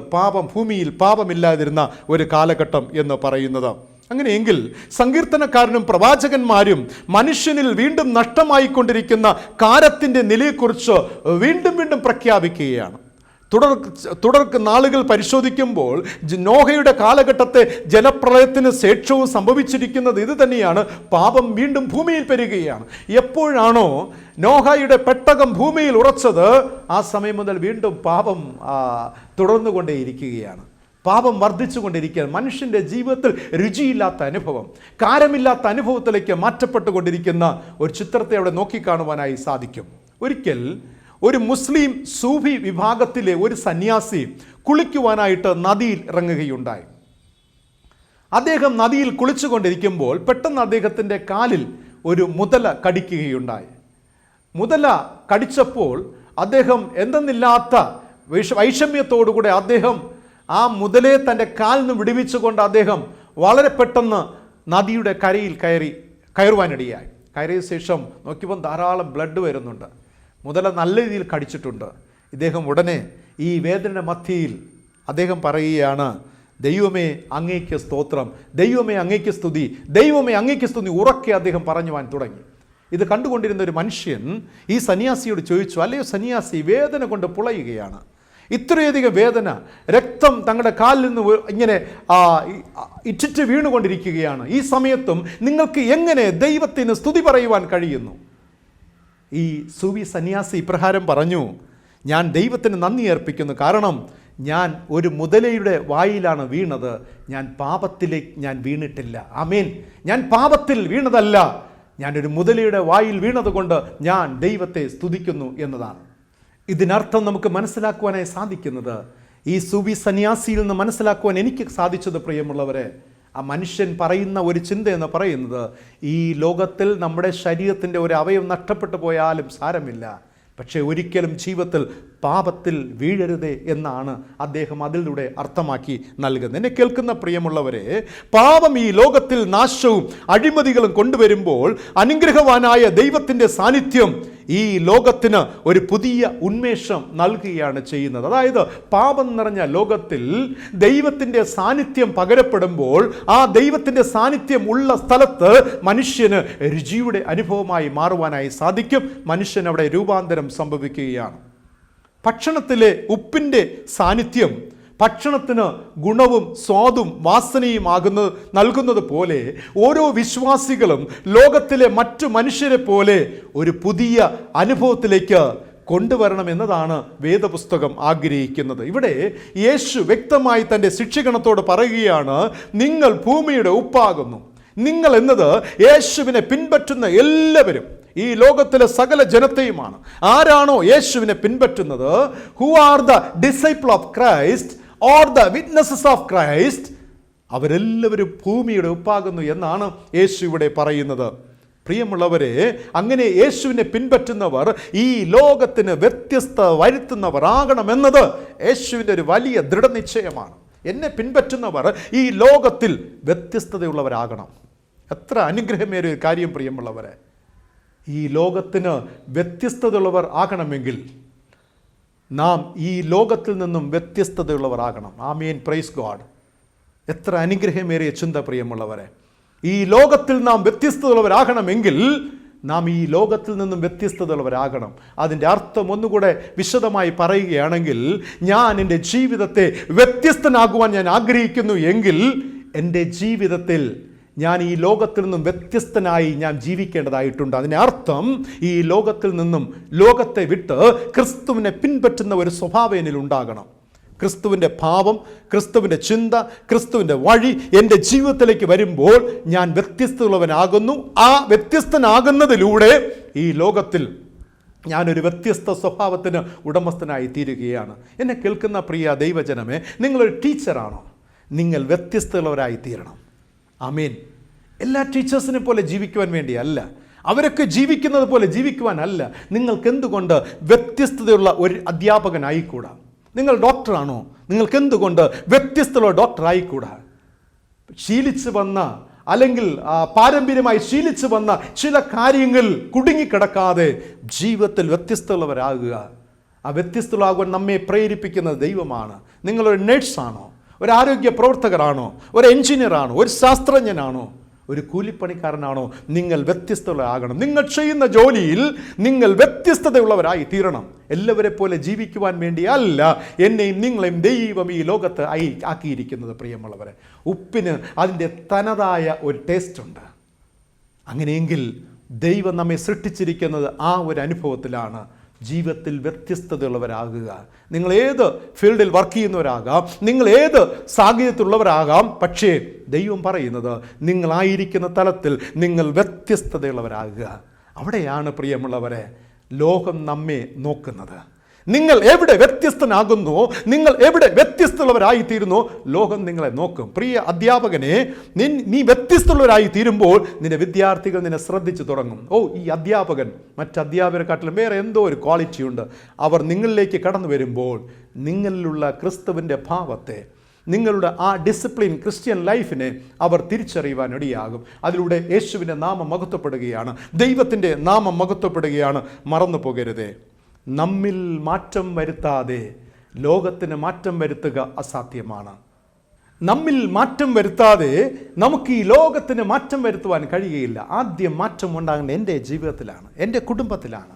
ഭൂമിയിൽ പാപമില്ലാതിരുന്ന ഒരു കാലഘട്ടം എന്ന് പറയുന്നത്. അങ്ങനെയെങ്കിൽ സങ്കീർത്തനക്കാരനും പ്രവാചകന്മാരും മനുഷ്യനിൽ വീണ്ടും നഷ്ടമായിക്കൊണ്ടിരിക്കുന്ന കാരത്തിൻ്റെ നിലയെക്കുറിച്ച് വീണ്ടും പ്രഖ്യാപിക്കുകയാണ്. തുടർ നാളുകൾ പരിശോധിക്കുമ്പോൾ നോഹയുടെ കാലഘട്ടത്തെ ജലപ്രളയത്തിന് ശേഷവും സംഭവിച്ചിരിക്കുന്നത് ഇത് തന്നെയാണ്. പാപം വീണ്ടും ഭൂമിയിൽ പെരുകുകയാണ്. എപ്പോഴാണോ നോഹയുടെ പെട്ടകം ഭൂമിയിൽ ഉറച്ചത്, ആ സമയം മുതൽ വീണ്ടും പാപം തുടർന്നുകൊണ്ടേയിരിക്കുകയാണ്. പാപം വർദ്ധിച്ചുകൊണ്ടിരിക്കുകയാണ്. മനുഷ്യൻ്റെ ജീവിതത്തിൽ രുചിയില്ലാത്ത അനുഭവം, കാരമില്ലാത്ത അനുഭവത്തിലേക്ക് മാറ്റപ്പെട്ടുകൊണ്ടിരിക്കുന്ന ഒരു ചിത്രത്തെ അവിടെ നോക്കിക്കാണുവാനായി സാധിക്കും. ഒരിക്കൽ ഒരു മുസ്ലിം സൂഫി വിഭാഗത്തിലെ ഒരു സന്യാസി കുളിക്കുവാനായിട്ട് നദിയിൽ ഇറങ്ങുകയുണ്ടായി. അദ്ദേഹം നദിയിൽ കുളിച്ചുകൊണ്ടിരിക്കുമ്പോൾ പെട്ടെന്ന് അദ്ദേഹത്തിൻ്റെ കാലിൽ ഒരു മുതല കടിക്കുകയുണ്ടായി. മുതല കടിച്ചപ്പോൾ അദ്ദേഹം എന്തെന്നില്ലാത്ത വൈഷമ്യത്തോടുകൂടെ അദ്ദേഹം ആ മുതലയെ തൻ്റെ കാലിൽ നിന്ന് വിടുവിച്ചുകൊണ്ട് അദ്ദേഹം വളരെ പെട്ടെന്ന് നദിയുടെ കരയിൽ കയറുവാനിടയായി. കയറിയ ശേഷം നോക്കിയപ്പോൾ ധാരാളം ബ്ലഡ് വരുന്നുണ്ട്. മുതല നല്ല രീതിയിൽ കടിച്ചിട്ടുണ്ട്. ഇദ്ദേഹം ഉടനെ ഈ വേദന മധ്യയിൽ അദ്ദേഹം പറയുകയാണ്, ദൈവമേ അങ്ങേക്ക് സ്തോത്രം, ദൈവമേ അങ്ങേക്ക് സ്തുതി, ദൈവമേ അങ്ങേക്ക് സ്തുതി ഉറക്കെ അദ്ദേഹം പറഞ്ഞുവാൻ തുടങ്ങി. ഇത് കണ്ടുകൊണ്ടിരുന്ന ഒരു മനുഷ്യൻ ഈ സന്യാസിയോട് ചോദിച്ചു, അല്ലയോ സന്യാസി, വേദന കൊണ്ട് പുളയുകയാണ്, ഇത്രയധികം വേദന, രക്തം തങ്ങളുടെ കാലിൽ നിന്ന് ഇങ്ങനെ ഇറ്റിറ്റ് വീണുകൊണ്ടിരിക്കുകയാണ്, ഈ സമയത്തും നിങ്ങൾക്ക് എങ്ങനെ ദൈവത്തിന് സ്തുതി പറയുവാൻ കഴിയുന്നു? ഈ സൂഫി സന്യാസി ഇപ്രകാരം പറഞ്ഞു, ഞാൻ ദൈവത്തിന് നന്ദി അർപ്പിക്കുന്നു, കാരണം ഞാൻ ഒരു മുതലയുടെ വായിലാണ് വീണത്, ഞാൻ പാപത്തിലേക്ക് ഞാൻ വീണിട്ടില്ല. ആമേൻ. ഞാൻ പാപത്തിൽ വീണതല്ല, ഞാനൊരു മുതലയുടെ വായിൽ വീണതുകൊണ്ട് ഞാൻ ദൈവത്തെ സ്തുതിക്കുന്നു എന്നതാണ്. ഇതിനർത്ഥം നമുക്ക് മനസ്സിലാക്കുവാനായി സാധിക്കുന്നത്, ഈ സൂഫി സന്യാസിയിൽ നിന്ന് മനസ്സിലാക്കുവാൻ എനിക്ക് സാധിച്ചത് പ്രിയമുള്ളവരെ, ആ മനുഷ്യൻ പറയുന്ന ഒരു ചിന്ത എന്ന് പറയുന്നത്, ഈ ലോകത്തിൽ നമ്മുടെ ശരീരത്തിൻ്റെ ഒരു അവയവം നഷ്ടപ്പെട്ടു പോയാലും സാരമില്ല, പക്ഷേ ഒരിക്കലും ജീവിതത്തിൽ പാപത്തിൽ വീഴരുതേ എന്നാണ് അദ്ദേഹം അതിലൂടെ അർത്ഥമാക്കി നൽകുന്നത്. എന്നെ കേൾക്കുന്ന പ്രിയമുള്ളവരെ, പാപം ഈ ലോകത്തിൽ നാശവും അഴിമതികളും കൊണ്ടുവരുമ്പോൾ അനുഗ്രഹവാനായ ദൈവത്തിൻ്റെ സാന്നിധ്യം ഈ ലോകത്തിന് ഒരു പുതിയ ഉന്മേഷം നൽകുകയാണ് ചെയ്യുന്നത്. അതായത് പാപം നിറഞ്ഞ ലോകത്തിൽ ദൈവത്തിൻ്റെ സാന്നിധ്യം പകരപ്പെടുമ്പോൾ ആ ദൈവത്തിൻ്റെ സാന്നിധ്യം ഉള്ള സ്ഥലത്ത് മനുഷ്യന് രുചിയുടെ അനുഭവമായി മാറുവാനായി സാധിക്കും. മനുഷ്യൻ അവിടെ രൂപാന്തരം സംഭവിക്കുകയാണ്. ഭക്ഷണത്തിലെ ഉപ്പിൻ്റെ സാന്നിധ്യം ഭക്ഷണത്തിന് ഗുണവും സ്വാദും വാസനയും നൽകുന്നത് പോലെ ഓരോ വിശ്വാസികളും ലോകത്തിലെ മറ്റു മനുഷ്യരെ പോലെ ഒരു പുതിയ അനുഭവത്തിലേക്ക് കൊണ്ടുവരണമെന്നതാണ് വേദപുസ്തകം ആഗ്രഹിക്കുന്നത്. ഇവിടെ യേശു വ്യക്തമായി തൻ്റെ ശിഷ്യഗണത്തോട് പറയുകയാണ്, നിങ്ങൾ ഭൂമിയുടെ ഉപ്പാകുന്നു. നിങ്ങൾ എന്നത് യേശുവിനെ പിൻപറ്റുന്ന എല്ലാവരും, ഈ ലോകത്തിലെ സകല ജനത്തെയുമാണ്. ആരാണോ യേശുവിനെ പിൻപറ്റുന്നത്, who are the disciple of Christ or the witnesses of Christ, അവരെല്ലാവരും ഭൂമിയുടെ ഉപ്പാകുന്നു എന്നാണ് യേശു ഇവിടെ പറയുന്നത്. പ്രിയമുള്ളവരെ, അങ്ങനെ യേശുവിനെ പിൻപറ്റുന്നവർ ഈ ലോകത്തിന് വ്യത്യസ്ത വരുത്തുന്നവർ ആകണമെന്നത് യേശുവിൻ്റെ ഒരു വലിയ ദൃഢനിശ്ചയമാണ്. എന്നെ പിൻപറ്റുന്നവർ ഈ ലോകത്തിൽ വ്യത്യസ്തതയുള്ളവരാകണം. എത്ര അനുഗ്രഹമേറിയ ഒരു കാര്യം പ്രിയമുള്ളവരെ. ഈ ലോകത്തിന് വ്യത്യസ്തതയുള്ളവർ ആകണമെങ്കിൽ നാം ഈ ലോകത്തിൽ നിന്നും വ്യത്യസ്തതയുള്ളവർ ആകണം. ആമേൻ, പ്രൈസ് ഗോഡ്. എത്ര അനുഗ്രഹമേറിയ ചിന്ത പ്രിയമുള്ളവരെ. ഈ ലോകത്തിൽ നാം വ്യത്യസ്തതയുള്ളവരാകണമെങ്കിൽ നാം ഈ ലോകത്തിൽ നിന്നും വ്യത്യസ്തതയുള്ളവരാകണം. അതിൻ്റെ അർത്ഥം ഒന്നുകൂടെ വിശദമായി പറയുകയാണെങ്കിൽ, ഞാൻ എൻ്റെ ജീവിതത്തെ വ്യത്യസ്തനാകുവാൻ ഞാൻ ആഗ്രഹിക്കുന്നു എങ്കിൽ എൻ്റെ ജീവിതത്തിൽ ഞാൻ ഈ ലോകത്തിൽ നിന്നും വ്യത്യസ്തനായി ഞാൻ ജീവിക്കേണ്ടതായിട്ടുണ്ട്. അതിൻ്റെ അർത്ഥം ഈ ലോകത്തിൽ നിന്നും ലോകത്തെ വിട്ട് ക്രിസ്തുവിനെ പിൻപറ്റുന്ന ഒരു സ്വഭാവം എന്നിൽ ഉണ്ടാകണം. ക്രിസ്തുവിൻ്റെ ഭാവം, ക്രിസ്തുവിൻ്റെ ചിന്ത, ക്രിസ്തുവിൻ്റെ വഴി എൻ്റെ ജീവിതത്തിലേക്ക് വരുമ്പോൾ ഞാൻ വ്യത്യസ്തമുള്ളവനാകുന്നു. ആ വ്യത്യസ്തനാകുന്നതിലൂടെ ഈ ലോകത്തിൽ ഞാനൊരു വ്യത്യസ്ത സ്വഭാവത്തിന് ഉടമസ്ഥനായി തീരുകയാണ്. എന്നെ കേൾക്കുന്ന പ്രിയ ദൈവജനമേ, നിങ്ങളൊരു ടീച്ചറാണോ? നിങ്ങൾ വ്യത്യസ്തമുള്ളവരായി തീരണം. ആമേൻ. എല്ലാ ടീച്ചേഴ്സിനെ പോലെ ജീവിക്കുവാൻ വേണ്ടിയല്ല, അവരൊക്കെ ജീവിക്കുന്നത് പോലെ ജീവിക്കുവാനല്ല. നിങ്ങൾക്ക് എന്തുകൊണ്ട് വ്യത്യസ്തതയുള്ള ഒരു അധ്യാപകനായിക്കൂടാ? നിങ്ങൾ ഡോക്ടറാണോ? നിങ്ങൾക്ക് എന്തുകൊണ്ട് വ്യത്യസ്തമുള്ള ഡോക്ടറായിക്കൂടാ? ശീലിച്ചു വന്ന അല്ലെങ്കിൽ പാരമ്പര്യമായി ശീലിച്ചു വന്ന ചില കാര്യങ്ങൾ കുടുങ്ങിക്കിടക്കാതെ ജീവിതത്തിൽ വ്യത്യസ്തമുള്ളവരാകുക. ആ വ്യത്യസ്തമാകുവാൻ നമ്മെ പ്രേരിപ്പിക്കുന്നത് ദൈവമാണ്. നിങ്ങളൊരു നേഴ്സാണോ? ഒരു ആരോഗ്യ പ്രവർത്തകരാണോ? ഒരു എഞ്ചിനീയറാണോ? ഒരു ശാസ്ത്രജ്ഞനാണോ? ഒരു കൂലിപ്പണിക്കാരനാണോ? നിങ്ങൾ വ്യത്യസ്തരാകണം. നിങ്ങൾ ചെയ്യുന്ന ജോലിയിൽ നിങ്ങൾ വ്യത്യസ്തതയുള്ളവരായി തീരണം. എല്ലാവരെ പോലെ ജീവിക്കുവാൻ വേണ്ടിയല്ല എന്നെയും നിങ്ങളെയും ദൈവം ഈ ലോകത്ത് ആക്കിയിരിക്കുന്നത്. പ്രിയമുള്ളവരെ, ഉപ്പിന് അതിൻ്റെ തനതായ ഒരു ടേസ്റ്റ് ഉണ്ട്. അങ്ങനെയെങ്കിൽ ദൈവം നമ്മെ സൃഷ്ടിച്ചിരിക്കുന്നത് ആ ഒരു അനുഭവത്തിലാണ്. ജീവിതത്തിൽ വ്യത്യസ്തതയുള്ളവരാകുക. നിങ്ങൾ ഏത് ഫീൽഡിൽ വർക്ക് ചെയ്യുന്നവരാകാം, നിങ്ങൾ ഏത് സാഹചര്യത്തിലുള്ളവരാകാം, പക്ഷേ ദൈവം പറയുന്നത് നിങ്ങളായിരിക്കുന്ന തലത്തിൽ നിങ്ങൾ വ്യത്യസ്തതയുള്ളവരാകുക. അവിടെയാണ് പ്രിയമുള്ളവരെ ലോകം നമ്മെ നോക്കുന്നത്. നിങ്ങൾ എവിടെ വ്യത്യസ്തനാകുന്നോ, നിങ്ങൾ എവിടെ വ്യത്യസ്തമുള്ളവരായിത്തീരുന്നോ, ലോകം നിങ്ങളെ നോക്കും. പ്രിയ അധ്യാപകനെ, നീ വ്യത്യസ്തമുള്ളവരായി തീരുമ്പോൾ നിന്റെ വിദ്യാർത്ഥികൾ നിന്നെ ശ്രദ്ധിച്ചു തുടങ്ങും. ഓ, ഈ അധ്യാപകൻ മറ്റധ്യാപകരെക്കാട്ടിലും വേറെ എന്തോ ഒരു ക്വാളിറ്റി ഉണ്ട്. അവർ നിങ്ങളിലേക്ക് കടന്നു വരുമ്പോൾ നിങ്ങളിലുള്ള ക്രിസ്തുവിൻ്റെ ഭാവത്തെ, നിങ്ങളുടെ ആ ഡിസിപ്ലിൻ ക്രിസ്ത്യൻ ലൈഫിനെ അവർ തിരിച്ചറിയുവാൻ ഇടയാകും. അതിലൂടെ യേശുവിൻ്റെ നാമം മഹത്വപ്പെടുകയാണ്, ദൈവത്തിൻ്റെ നാമം മഹത്വപ്പെടുകയാണ്. മറന്നു പോകരുതേ, നമ്മിൽ മാറ്റം വരുത്താതെ ലോകത്തിന് മാറ്റം വരുത്തുക അസാധ്യമാണ്. നമ്മിൽ മാറ്റം വരുത്താതെ നമുക്ക് ഈ ലോകത്തിന് മാറ്റം വരുത്തുവാൻ കഴിയുകയില്ല. ആദ്യം മാറ്റം ഉണ്ടാകുന്നത് എൻ്റെ ജീവിതത്തിലാണ്, എൻ്റെ കുടുംബത്തിലാണ്.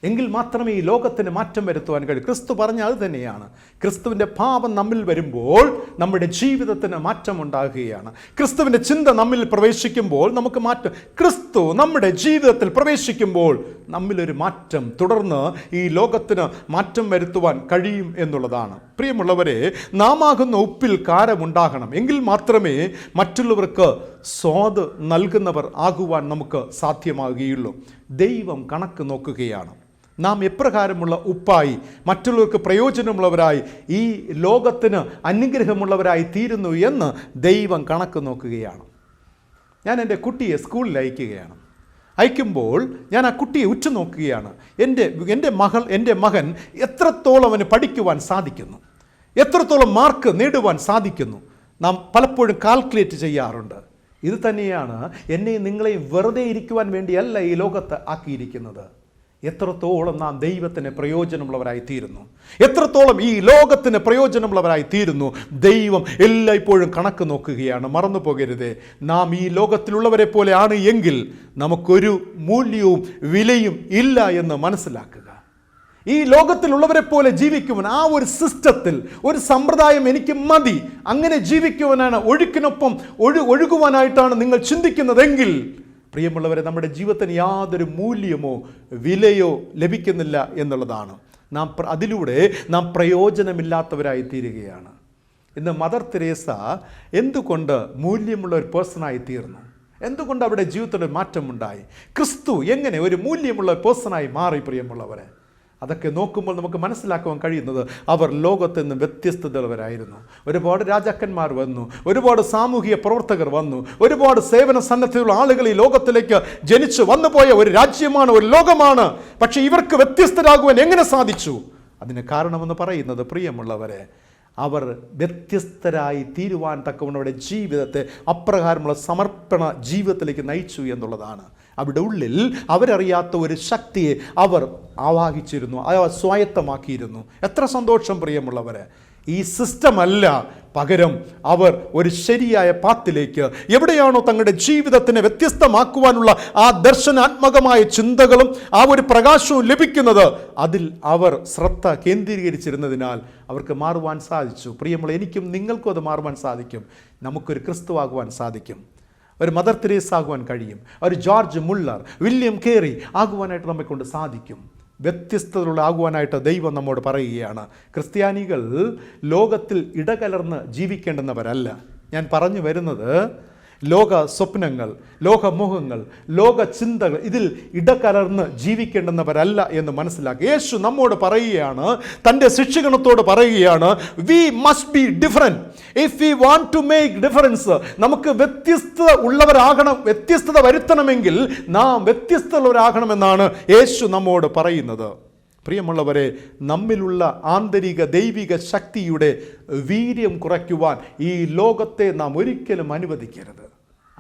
എങ്കിൽ മാത്രമേ ഈ ലോകത്തിന് മാറ്റം വരുത്തുവാൻ കഴിയൂ. ക്രിസ്തു പറഞ്ഞ അത് തന്നെയാണ്. ക്രിസ്തുവിൻ്റെ ഭാവം നമ്മിൽ വരുമ്പോൾ നമ്മുടെ ജീവിതത്തിന് മാറ്റം ഉണ്ടാകുകയാണ്. ക്രിസ്തുവിൻ്റെ ചിന്ത നമ്മിൽ പ്രവേശിക്കുമ്പോൾ നമുക്ക് മാറ്റം, ക്രിസ്തു നമ്മുടെ ജീവിതത്തിൽ പ്രവേശിക്കുമ്പോൾ നമ്മിലൊരു മാറ്റം, തുടർന്ന് ഈ ലോകത്തിന് മാറ്റം വരുത്തുവാൻ കഴിയും എന്നുള്ളതാണ്. പ്രിയമുള്ളവരെ, നാം ആകുന്ന ഉപ്പിൽ കാരമുണ്ടാകണം. എങ്കിൽ മാത്രമേ മറ്റുള്ളവർക്ക് സ്വാദ് നൽകുന്നവർ ആകുവാൻ നമുക്ക് സാധ്യമാകുകയുള്ളൂ. ദൈവം കണക്ക് നോക്കുകയാണ്. നാം എപ്രകാരമുള്ള ഉപ്പായി മറ്റുള്ളവർക്ക് പ്രയോജനമുള്ളവരായി ഈ ലോകത്തിന് അനുഗ്രഹമുള്ളവരായി തീരുന്നു എന്ന് ദൈവം കണക്ക് നോക്കുകയാണ്. ഞാൻ എൻ്റെ കുട്ടിയെ സ്കൂളിൽ അയക്കുമ്പോൾ ഞാൻ ആ കുട്ടിയെ ഉറ്റുനോക്കുകയാണ്. എൻ്റെ മകൻ എത്രത്തോളം അവന് പഠിക്കുവാൻ സാധിക്കുന്നു, എത്രത്തോളം മാർക്ക് നേടുവാൻ സാധിക്കുന്നു. നാം പലപ്പോഴും കാൽക്കുലേറ്റ് ചെയ്യാറുണ്ട്. ഇത് തന്നെയാണ് എന്നെയും നിങ്ങളെയും വെറുതെ ഇരിക്കുവാൻ വേണ്ടിയല്ല ഈ ലോകത്ത് ആക്കിയിരിക്കുന്നത്. എത്രത്തോളം നാം ദൈവത്തിന് പ്രയോജനമുള്ളവരായി തീരുന്നു, എത്രത്തോളം ഈ ലോകത്തിന് പ്രയോജനമുള്ളവരായി തീരുന്നു, ദൈവം എല്ലായ്പ്പോഴും കണക്ക് നോക്കുകയാണ്. മറന്നു പോകരുതേ, നാം ഈ ലോകത്തിലുള്ളവരെ പോലെ ആണ് എങ്കിൽ നമുക്കൊരു മൂല്യവും വിലയും ഇല്ല എന്ന് മനസ്സിലാക്കുക. ഈ ലോകത്തിലുള്ളവരെ പോലെ ജീവിക്കുവാൻ, ആ ഒരു സിസ്റ്റത്തിൽ, ഒരു സമ്പ്രദായം എനിക്ക് മതി, അങ്ങനെ ജീവിക്കുവാനാണ്, ഒഴുക്കിനൊപ്പം ഒഴുകുവാനായിട്ടാണ് നിങ്ങൾ ചിന്തിക്കുന്നതെങ്കിൽ പ്രിയമുള്ളവരെ, നമ്മുടെ ജീവിതത്തിന് യാതൊരു മൂല്യമോ വിലയോ ലഭിക്കുന്നില്ല എന്നുള്ളതാണ്. അതിലൂടെ നാം പ്രയോജനമില്ലാത്തവരായി തീരുകയാണ്. ഇന്ന് മദർ തെരേസ എന്തുകൊണ്ട് മൂല്യമുള്ള ഒരു പേഴ്സണായി തീർന്നു? എന്തുകൊണ്ട് അവിടെ ജീവിതത്തിൽ മാറ്റമുണ്ടായി? ക്രിസ്തു എങ്ങനെ ഒരു മൂല്യമുള്ള പേഴ്സണായി മാറി? പ്രിയമുള്ളവരെ, അതൊക്കെ നോക്കുമ്പോൾ നമുക്ക് മനസ്സിലാക്കുവാൻ കഴിയുന്നത് അവർ ലോകത്ത് നിന്ന് വ്യത്യസ്തതയുള്ളവരായിരുന്നു. ഒരുപാട് രാജാക്കന്മാർ വന്നു, ഒരുപാട് സാമൂഹിക പ്രവർത്തകർ വന്നു, ഒരുപാട് സേവന സന്നദ്ധതയുള്ള ആളുകൾ ഈ ലോകത്തിലേക്ക് ജനിച്ചു വന്നുപോയ ഒരു രാജ്യമാണ്, ഒരു ലോകമാണ്. പക്ഷെ ഇവർക്ക് വ്യത്യസ്തരാകുവാൻ എങ്ങനെ സാധിച്ചു? അതിന് കാരണമെന്ന് പറയുന്നത്, പ്രിയമുള്ളവരെ, അവർ വ്യത്യസ്തരായി തീരുവാൻ തക്കവണ്ണവരുടെ ജീവിതത്തെ അപ്രകാരമുള്ള സമർപ്പണ ജീവിതത്തിലേക്ക് നയിച്ചു എന്നുള്ളതാണ്. അവിടെ ഉള്ളിൽ അവരറിയാത്ത ഒരു ശക്തിയെ അവർ ആവാഹിച്ചിരുന്നു, അവർ സ്വായത്തമാക്കിയിരുന്നു. എത്ര സന്തോഷം പ്രിയമുള്ളവരെ! ഈ സിസ്റ്റം അല്ല, പകരം അവർ ഒരു ശരിയായ പാത്തിലേക്ക്, എവിടെയാണോ തങ്ങളുടെ ജീവിതത്തിനെ വ്യത്യസ്തമാക്കുവാനുള്ള ആ ദർശനാത്മകമായ ചിന്തകളും ആ ഒരു പ്രകാശവും ലഭിക്കുന്നത്, അതിൽ അവർ ശ്രദ്ധ കേന്ദ്രീകരിച്ചിരുന്നതിനാൽ അവർക്ക് മാറുവാൻ സാധിച്ചു. പ്രിയമുള്ള, എനിക്കും നിങ്ങൾക്കും അത് മാറുവാൻ സാധിക്കും. നമുക്കൊരു ക്രിസ്തുവാകുവാൻ സാധിക്കും, ഒരു മദർ തെരേസ ആകുവാൻ കഴിയും, ഒരു ജോർജ് മുള്ളർ, വില്യം കേറി ആകുവാനായിട്ട് നമ്മെ കൊണ്ട് സാധിക്കും. വ്യത്യസ്തതയുള്ള ആകുവാനായിട്ട് ദൈവം നമ്മോട് പറയുകയാണ്. ക്രിസ്ത്യാനികൾ ലോകത്തിൽ ഇടകലർന്ന് ജീവിക്കേണ്ടുന്നവരല്ല. ഞാൻ പറഞ്ഞു വരുന്നത്, ലോക സ്വപ്നങ്ങൾ, ലോകമോഹങ്ങൾ, ലോക ചിന്തകൾ, ഇതിൽ ഇടകലർന്ന് ജീവിക്കേണ്ടുന്നവരല്ല എന്ന് മനസ്സിലാക്കുക. യേശു നമ്മോട് പറയുകയാണ്, തൻ്റെ ശിഷ്യഗണത്തോട് പറയുകയാണ്, we must be different if we want to make difference. നമുക്ക് വ്യത്യസ്തത ഉള്ളവരാകണം, വ്യത്യസ്തത വരുത്തണമെങ്കിൽ നാം വ്യത്യസ്തമുള്ളവരാകണമെന്നാണ് യേശു നമ്മോട് പറയുന്നത്. പ്രിയമുള്ളവരെ, നമ്മിലുള്ള ആന്തരിക ദൈവിക ശക്തിയുടെ വീര്യം കുറയ്ക്കുവാൻ ഈ ലോകത്തെ നാം ഒരിക്കലും അനുവദിക്കരുത്.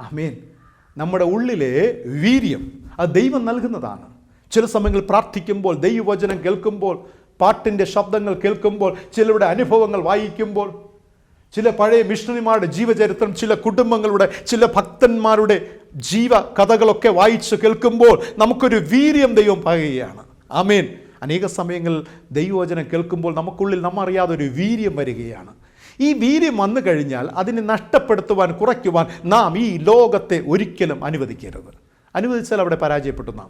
ആമേൻ. നമ്മുടെ ഉള്ളിലെ വീര്യം അത് ദൈവം നൽകുന്നതാണ്. ചില സമയങ്ങളിൽ പ്രാർത്ഥിക്കുമ്പോൾ, ദൈവവചനം കേൾക്കുമ്പോൾ, പാട്ടിൻ്റെ ശബ്ദങ്ങൾ കേൾക്കുമ്പോൾ, ചിലരുടെ അനുഭവങ്ങൾ വായിക്കുമ്പോൾ, ചില പഴയ മിഷണറിമാരുടെ ജീവചരിത്രം, ചില കുടുംബങ്ങളുടെ, ചില ഭക്തന്മാരുടെ ജീവ കഥകളൊക്കെ വായിച്ച് കേൾക്കുമ്പോൾ നമുക്കൊരു വീര്യം ദൈവം പകരുകയാണ്. ആമേൻ. അനേക സമയങ്ങളിൽ ദൈവവചനം കേൾക്കുമ്പോൾ നമുക്കുള്ളിൽ നമ്മറിയാതെ ഒരു വീര്യം വരികയാണ്. ഈ വീര്യം വന്നു കഴിഞ്ഞാൽ അതിനെ നഷ്ടപ്പെടുത്തുവാൻ, കുറയ്ക്കുവാൻ നാം ഈ ലോകത്തെ ഒരിക്കലും അനുവദിക്കരുത്. അനുവദിച്ചാൽ അവിടെ പരാജയപ്പെട്ടു നാം.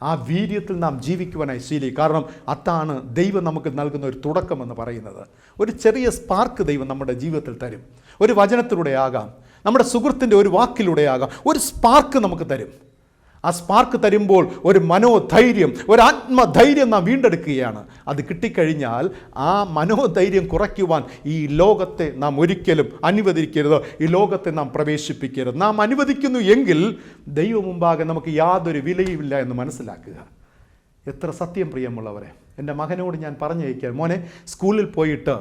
ആ വീര്യത്തിൽ നാം ജീവിക്കുവാനായി ശീലിക്കും. കാരണം അതാണ് ദൈവം നമുക്ക് നൽകുന്ന ഒരു തുടക്കമെന്ന് പറയുന്നത്. ഒരു ചെറിയ സ്പാർക്ക് ദൈവം നമ്മുടെ ജീവിതത്തിൽ തരും. ഒരു വചനത്തിലൂടെ ആകാം, നമ്മുടെ സുഹൃത്തിൻ്റെ ഒരു വാക്കിലൂടെ ആകാം, ഒരു സ്പാർക്ക് നമുക്ക് തരും. ആ സ്പാർക്ക് തരുമ്പോൾ ഒരു മനോധൈര്യം, ഒരു ആത്മധൈര്യം നാം വീണ്ടെടുക്കുകയാണ്. അത് കിട്ടിക്കഴിഞ്ഞാൽ ആ മനോധൈര്യം കുറയ്ക്കുവാൻ ഈ ലോകത്തെ നാം ഒരിക്കലും അനുവദിക്കരുത്. ഈ ലോകത്തെ നാം പ്രവേശിപ്പിക്കരുത്. നാം അനുവദിക്കുന്നു എങ്കിൽ ദൈവം മുമ്പാകെ നമുക്ക് യാതൊരു വിലയുമില്ല എന്ന് മനസ്സിലാക്കുക. എത്ര സത്യം പ്രിയമുള്ളവരെ! എൻ്റെ മകനോട് ഞാൻ പറഞ്ഞയക്കാൻ, മോനെ, സ്കൂളിൽ പോയിട്ട്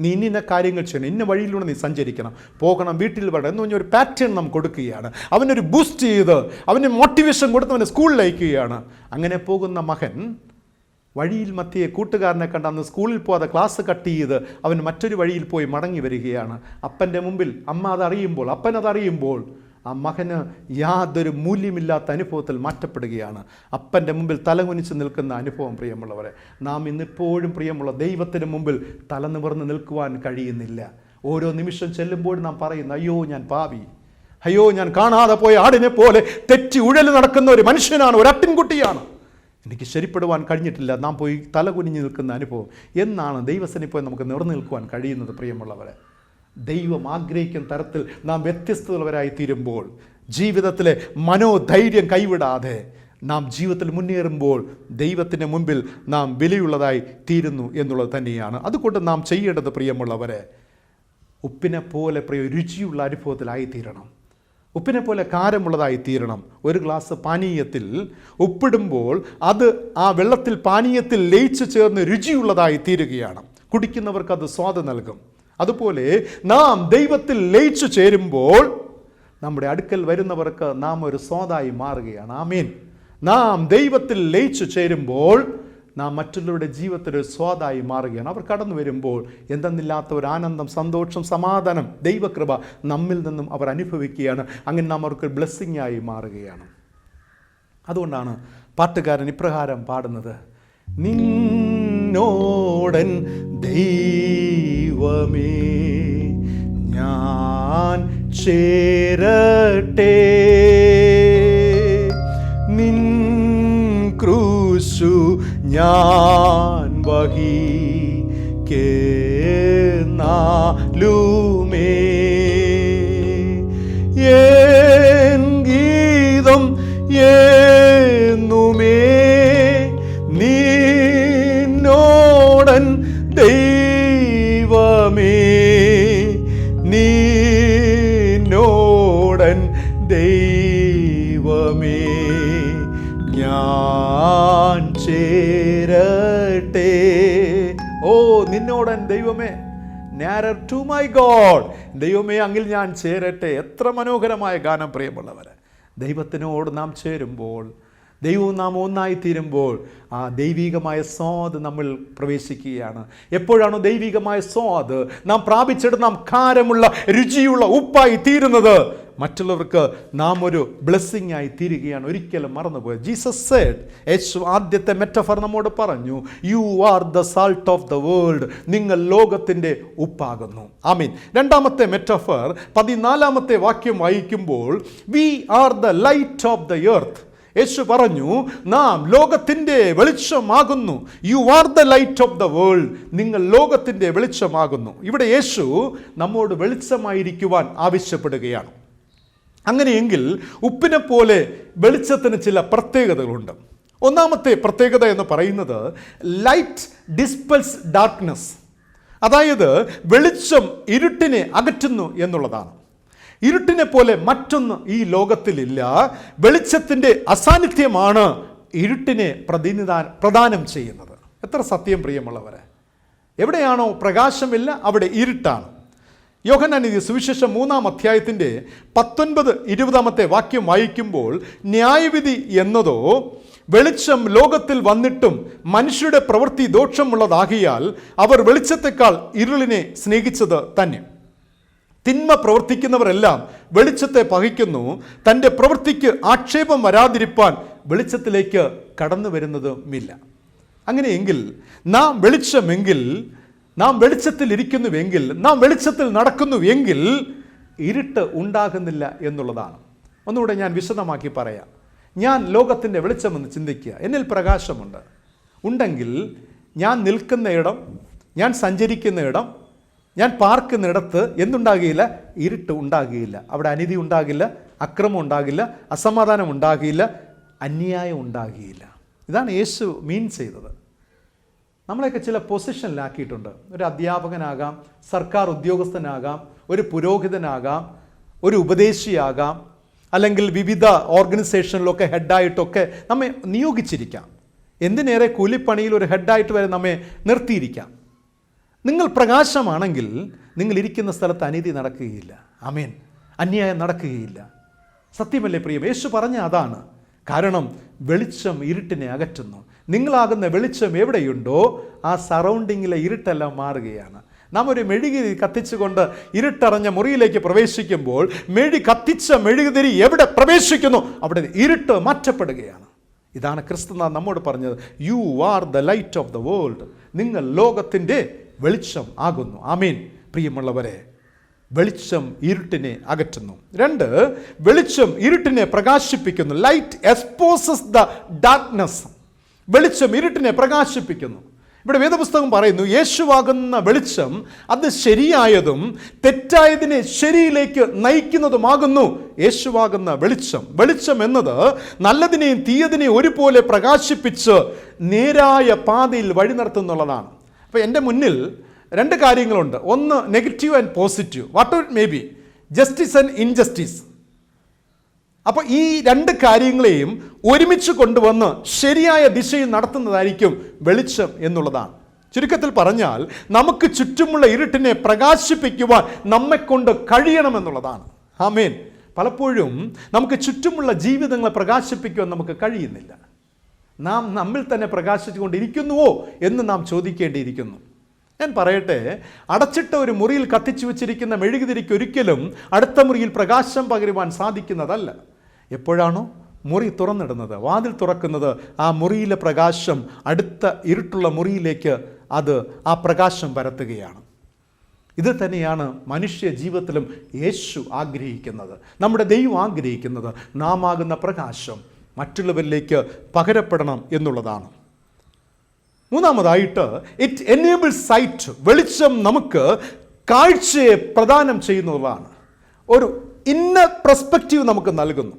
നീ ഇന്ന കാര്യങ്ങൾ ചെയ്യണം, ഇന്ന വഴിയിലൂടെ നീ സഞ്ചരിക്കണം, പോകണം, വീട്ടിൽ വരണം എന്ന് പറഞ്ഞൊരു പാറ്റേൺ നാം കൊടുക്കുകയാണ്. അവനൊരു ബൂസ്റ്റ് ചെയ്ത്, അവന് മോട്ടിവേഷൻ കൊടുത്ത് അവനെ സ്കൂളിൽ അയക്കുകയാണ്. അങ്ങനെ പോകുന്ന മകൻ വഴിയിൽ മധ്യേ കൂട്ടുകാരനെ കണ്ട് അന്ന് സ്കൂളിൽ പോകാതെ ക്ലാസ് കട്ട് ചെയ്ത് അവൻ മറ്റൊരു വഴിയിൽ പോയി മടങ്ങി വരികയാണ്. അപ്പൻ്റെ മുമ്പിൽ അമ്മ അതറിയുമ്പോൾ, അപ്പൻ അതറിയുമ്പോൾ ആ മകന് യാതൊരു മൂല്യമില്ലാത്ത അനുഭവത്തിൽ മാറ്റപ്പെടുകയാണ്. അപ്പൻ്റെ മുമ്പിൽ തലകുനിച്ച് നിൽക്കുന്ന അനുഭവം. പ്രിയമുള്ളവരെ, നാം ഇന്നിപ്പോഴും പ്രിയമുള്ള ദൈവത്തിന് മുമ്പിൽ തലനിവർന്ന് നിൽക്കുവാൻ കഴിയുന്നില്ല. ഓരോ നിമിഷം ചെല്ലുമ്പോൾ നാം പറയുന്നു, അയ്യോ ഞാൻ പാപി, അയ്യോ ഞാൻ കാണാതെ പോയ ആടിനെ പോലെ തെറ്റി ഉഴല് നടക്കുന്ന ഒരു മനുഷ്യനാണ്, ഒരു അട്ടിൻകുട്ടിയാണ്, എനിക്ക് ശരിപ്പെടുവാൻ കഴിഞ്ഞിട്ടില്ല. നാം പോയി തലകുനിഞ്ഞ് നിൽക്കുന്ന അനുഭവം. എന്നാണ് ദൈവസന്നിധിയിൽ നമുക്ക് നിവർന്നു നിൽക്കുവാൻ കഴിയുന്നത്? പ്രിയമുള്ളവരെ, ദൈവം ആഗ്രഹിക്കുന്ന തരത്തിൽ നാം വ്യത്യസ്തതയുള്ളവരായി തീരുമ്പോൾ, ജീവിതത്തിലെ മനോധൈര്യം കൈവിടാതെ നാം ജീവിതത്തിൽ മുന്നേറുമ്പോൾ ദൈവത്തിൻ്റെ മുൻപിൽ നാം വിലയുള്ളതായി തീരുന്നു എന്നുള്ളത് തന്നെയാണ്. അതുകൊണ്ട് നാം ചെയ്യേണ്ടത് പ്രിയമുള്ളവരെ, ഉപ്പിനെ പോലെ രുചിയുള്ള അനുഭവത്തിലായിത്തീരണം, ഉപ്പിനെ പോലെ കാരമുള്ളതായി തീരണം. ഒരു ഗ്ലാസ് പാനീയത്തിൽ ഉപ്പിടുമ്പോൾ അത് ആ വെള്ളത്തിൽ പാനീയത്തിൽ ലയിച്ചു ചേർന്ന് രുചിയുള്ളതായി തീരുകയാണ്. കുടിക്കുന്നവർക്ക് അത് സ്വാദ് നൽകും. അതുപോലെ നാം ദൈവത്തിൽ ലയിച്ചു ചേരുമ്പോൾ നമ്മുടെ അടുക്കൽ വരുന്നവർക്ക് നാം ഒരു സ്വാദായി മാറുകയാണ്. ആമേൻ. നാം ദൈവത്തിൽ ലയിച്ചു ചേരുമ്പോൾ നാം മറ്റുള്ളവരുടെ ജീവിതത്തിൽ ഒരു സ്വാദായി മാറുകയാണ്. അവർ കടന്നു വരുമ്പോൾ എന്തെന്നില്ലാത്ത ഒരു ആനന്ദം, സന്തോഷം, സമാധാനം, ദൈവകൃപ നമ്മിൽ നിന്നും അവർ അനുഭവിക്കുകയാണ്. അങ്ങനെ നാം അവർക്ക് ബ്ലെസ്സിങ് ആയി മാറുകയാണ്. അതുകൊണ്ടാണ് പാട്ടുകാരൻ ഇപ്രകാരം പാടുന്നത്, നിന്നോടൻ ദൈവമേ ഞാൻ ചേരട്ടെ, നിൻ ക്രൂശു ഞാൻ വഹിക്കേന്നാലുമേ, ഏൻ ഗീതം എന്നുമേ നിന്നോടൻ ദൈവമേ, നിന്നോടൻ ദൈവമേ ഞാൻ ചേരട്ടെ. ഓ നിന്നോടൻ ദൈവമേ, nearer to my God, ദൈവമേ അങ്ങിൽ ഞാൻ ചേരട്ടെ. എത്ര മനോഹരമായ ഗാനം പ്രിയമുള്ളവരെ. ദൈവത്തിനോട് നാം ചേരുമ്പോൾ, ദൈവവും നാം ഒന്നായിത്തീരുമ്പോൾ ആ ദൈവികമായ സ്വാദ് നമ്മൾ പ്രവേശിക്കുകയാണ്. എപ്പോഴാണോ ദൈവികമായ സ്വാദ് നാം പ്രാപിച്ചെടുത്ത് നാം കാരമുള്ള രുചിയുള്ള ഉപ്പായി തീരുന്നത്, മറ്റുള്ളവർക്ക് നാം ഒരു ബ്ലെസ്സിങ് ആയി തീരുകയാണ്. ഒരിക്കലും മറന്നുപോയത്. ജീസസ് സെഡ്, യേശു ആദ്യത്തെ മെറ്റഫർ നമ്മോട് പറഞ്ഞു, you are the salt of the world, നിങ്ങൾ ലോകത്തിൻ്റെ ഉപ്പാകുന്നു. ആമീൻ. രണ്ടാമത്തെ മെറ്റഫർ 14 വാക്യം വായിക്കുമ്പോൾ, we are the light of the earth. Yesu പറഞ്ഞു, നാം ലോകത്തിൻ്റെ വെളിച്ചമാകുന്നു. You are the light of the world, നിങ്ങൾ ലോകത്തിൻ്റെ വെളിച്ചമാകുന്നു. ഇവിടെ യേശു നമ്മോട് വെളിച്ചമായിരിക്കുവാൻ ആവശ്യപ്പെടുകയാണ്. അങ്ങനെയെങ്കിൽ ഉപ്പിനെ പോലെ വെളിച്ചത്തിന് ചില പ്രത്യേകതകളുണ്ട്. ഒന്നാമത്തെ പ്രത്യേകത എന്ന് പറയുന്നത് ലൈറ്റ് ഡിസ്പെൽസ് ഡാർക്ക്നെസ്, അതായത് വെളിച്ചം ഇരുട്ടിനെ അകറ്റുന്നു എന്നുള്ളതാണ്. ഇരുട്ടിനെ പോലെ മറ്റൊന്ന് ഈ ലോകത്തിലില്ല. വെളിച്ചത്തിൻ്റെ അസാന്നിധ്യമാണ് ഇരുട്ടിനെ പ്രദാനം ചെയ്യുന്നത്. എത്ര സത്യം പ്രിയമുള്ളവരെ. എവിടെയാണോ പ്രകാശമില്ല അവിടെ ഇരുട്ടാണ്. യോഹന്നാൻ എഴുതിയ സുവിശേഷം 3-ാം അധ്യായത്തിൻ്റെ 19-20 വാക്യം വായിക്കുമ്പോൾ, ന്യായവിധി എന്നതോ വെളിച്ചം ലോകത്തിൽ വന്നിട്ടും മനുഷ്യരുടെ പ്രവൃത്തി ദോഷമുള്ളതാകിയാൽ അവർ വെളിച്ചത്തെക്കാൾ ഇരുളിനെ സ്നേഹിച്ചത് തന്നെ. തിന്മ പ്രവർത്തിക്കുന്നവരെല്ലാം വെളിച്ചത്തെ പകയ്ക്കുന്നു, തൻ്റെ പ്രവൃത്തിക്ക് ആക്ഷേപം വരാതിരിപ്പാൻ വെളിച്ചത്തിലേക്ക് കടന്നു വരുന്നതുമില്ല. അങ്ങനെയെങ്കിൽ നാം വെളിച്ചമെങ്കിൽ, നാം വെളിച്ചത്തിൽ ഇരിക്കുന്നുവെങ്കിൽ, നാം വെളിച്ചത്തിൽ നടക്കുന്നുവെങ്കിൽ ഇരുട്ട് ഉണ്ടാകുന്നില്ല എന്നുള്ളതാണ്. ഒന്നുകൂടെ ഞാൻ വിശദമാക്കി പറയാം. ഞാൻ ലോകത്തിൻ്റെ വെളിച്ചമെന്ന് ചിന്തിക്കുക. എന്നിൽ പ്രകാശമുണ്ട് ഉണ്ടെങ്കിൽ ഞാൻ നിൽക്കുന്ന ഇടം, ഞാൻ സഞ്ചരിക്കുന്ന ഇടം, ഞാൻ പാർക്കുന്നിടത്ത് എന്തുണ്ടാകുകയില്ല? ഇരുട്ട് ഉണ്ടാകുകയില്ല. അവിടെ അനീതി ഉണ്ടാകില്ല, അക്രമം ഉണ്ടാകില്ല, അസമാധാനം ഉണ്ടാകില്ല, അന്യായം ഉണ്ടാകുകയില്ല. ഇതാണ് യേശു മീൻ ചെയ്തത്. നമ്മളെയൊക്കെ ചില പൊസിഷനിലാക്കിയിട്ടുണ്ട്. ഒരു അധ്യാപകനാകാം, സർക്കാർ ഉദ്യോഗസ്ഥനാകാം, ഒരു പുരോഹിതനാകാം, ഒരു ഉപദേശിയാകാം, അല്ലെങ്കിൽ വിവിധ ഓർഗനൈസേഷനിലൊക്കെ ഹെഡായിട്ടൊക്കെ നമ്മെ നിയോഗിച്ചിരിക്കാം. എന്തിനേറെ കൂലിപ്പണിയിൽ ഒരു ഹെഡായിട്ട് വരെ നമ്മെ നിർത്തിയിരിക്കാം. നിങ്ങൾ പ്രകാശമാണെങ്കിൽ നിങ്ങൾ ഇരിക്കുന്ന സ്ഥലത്ത് അനീതി നടക്കുകയില്ല. ആമേൻ. അന്യായം നടക്കുകയില്ല. സത്യമല്ലേ പ്രിയം? യേശു പറഞ്ഞ അതാണ്. കാരണം വെളിച്ചം ഇരുട്ടിനെ അകറ്റുന്നു. നിങ്ങളാകുന്ന വെളിച്ചം എവിടെയുണ്ടോ ആ സറൗണ്ടിങ്ങിലെ ഇരുട്ടെല്ലാം മാറുകയാണ്. നാം ഒരു മെഴുകുതിരി കത്തിച്ചുകൊണ്ട് ഇരുട്ടറിഞ്ഞ മുറിയിലേക്ക് പ്രവേശിക്കുമ്പോൾ കത്തിച്ച മെഴുകുതിരി എവിടെ പ്രവേശിക്കുന്നു അവിടെ ഇരുട്ട് മാറ്റപ്പെടുകയാണ്. ഇതാണ് ക്രിസ്തുനാഥൻ നമ്മോട് പറഞ്ഞത്, U are the light of the world. നിങ്ങൾ ലോകത്തിൻ്റെ വെളിച്ചം ആകുന്നു. ആമേൻ. പ്രിയമുള്ളവരെ, വെളിച്ചം ഇരുട്ടിനെ അകറ്റുന്നു. 2, വെളിച്ചം ഇരുട്ടിനെ പ്രകാശിപ്പിക്കുന്നു. Light exposes the darkness. വെളിച്ചം ഇരുട്ടിനെ പ്രകാശിപ്പിക്കുന്നു. ഇവിടെ വേദപുസ്തകം പറയുന്നു, യേശുവാകുന്ന വെളിച്ചം അത് ശരിയായതും തെറ്റായതിനെ ശരിയിലേക്ക് നയിക്കുന്നതുമാകുന്നു. യേശുവാകുന്ന വെളിച്ചം. വെളിച്ചം എന്നത് നല്ലതിനെയും തീയതിനെയും ഒരുപോലെ പ്രകാശിപ്പിച്ച് നേരായ പാതയിൽ വഴി നടത്തുന്നുള്ളതാണ്. അപ്പോൾ എൻ്റെ മുന്നിൽ 2 കാര്യങ്ങളുണ്ട്. ഒന്ന് negative and positive, what it may be, justice and injustice. അപ്പോൾ ഈ 2 കാര്യങ്ങളെയും ഒരുമിച്ച് കൊണ്ടുവന്ന് ശരിയായ ദിശയിൽ നടത്തുന്നതായിരിക്കും വെളിച്ചം എന്നുള്ളതാണ്. ചുരുക്കത്തിൽ പറഞ്ഞാൽ നമുക്ക് ചുറ്റുമുള്ള ഇരുട്ടിനെ പ്രകാശിപ്പിക്കുവാൻ നമ്മെക്കൊണ്ട് കഴിയണമെന്നുള്ളതാണ്. ആമേൻ. പലപ്പോഴും നമുക്ക് ചുറ്റുമുള്ള ജീവിതങ്ങളെ പ്രകാശിപ്പിക്കുവാൻ നമുക്ക് കഴിയുന്നില്ല. നാം നമ്മിൽ തന്നെ പ്രകാശിച്ചുകൊണ്ടിരിക്കുന്നുവോ എന്ന് നാം ചോദിക്കേണ്ടിയിരിക്കുന്നു. ഞാൻ പറയട്ടെ, അടച്ചിട്ട ഒരു മുറിയിൽ കത്തിച്ചു വച്ചിരിക്കുന്ന മെഴുകുതിരിക്ക് ഒരിക്കലും അടുത്ത മുറിയിൽ പ്രകാശം പകരുവാൻ സാധിക്കുന്നതല്ല. എപ്പോഴാണോ മുറി തുറന്നിടുന്നത്, വാതിൽ തുറക്കുന്നത്, ആ മുറിയിലെ പ്രകാശം അടുത്ത ഇരുട്ടുള്ള മുറിയിലേക്ക് ആ പ്രകാശം പരത്തുകയാണ്. ഇത് തന്നെയാണ് മനുഷ്യ ജീവിതത്തിലും യേശു ആഗ്രഹിക്കുന്നത്, നമ്മുടെ ദൈവം ആഗ്രഹിക്കുന്നത്. നാം ആകുന്ന പ്രകാശം മറ്റുള്ളവരിലേക്ക് പകരപ്പെടണം എന്നുള്ളതാണ്. 3, ഇറ്റ് എനേബിൾസ് സൈറ്റ്. വെളിച്ചം നമുക്ക് കാഴ്ചയെ പ്രദാനം ചെയ്യുന്നതാണ്. ഒരു ഇന്നർ പെർസ്പെക്റ്റീവ് നമുക്ക് നൽകുന്നു.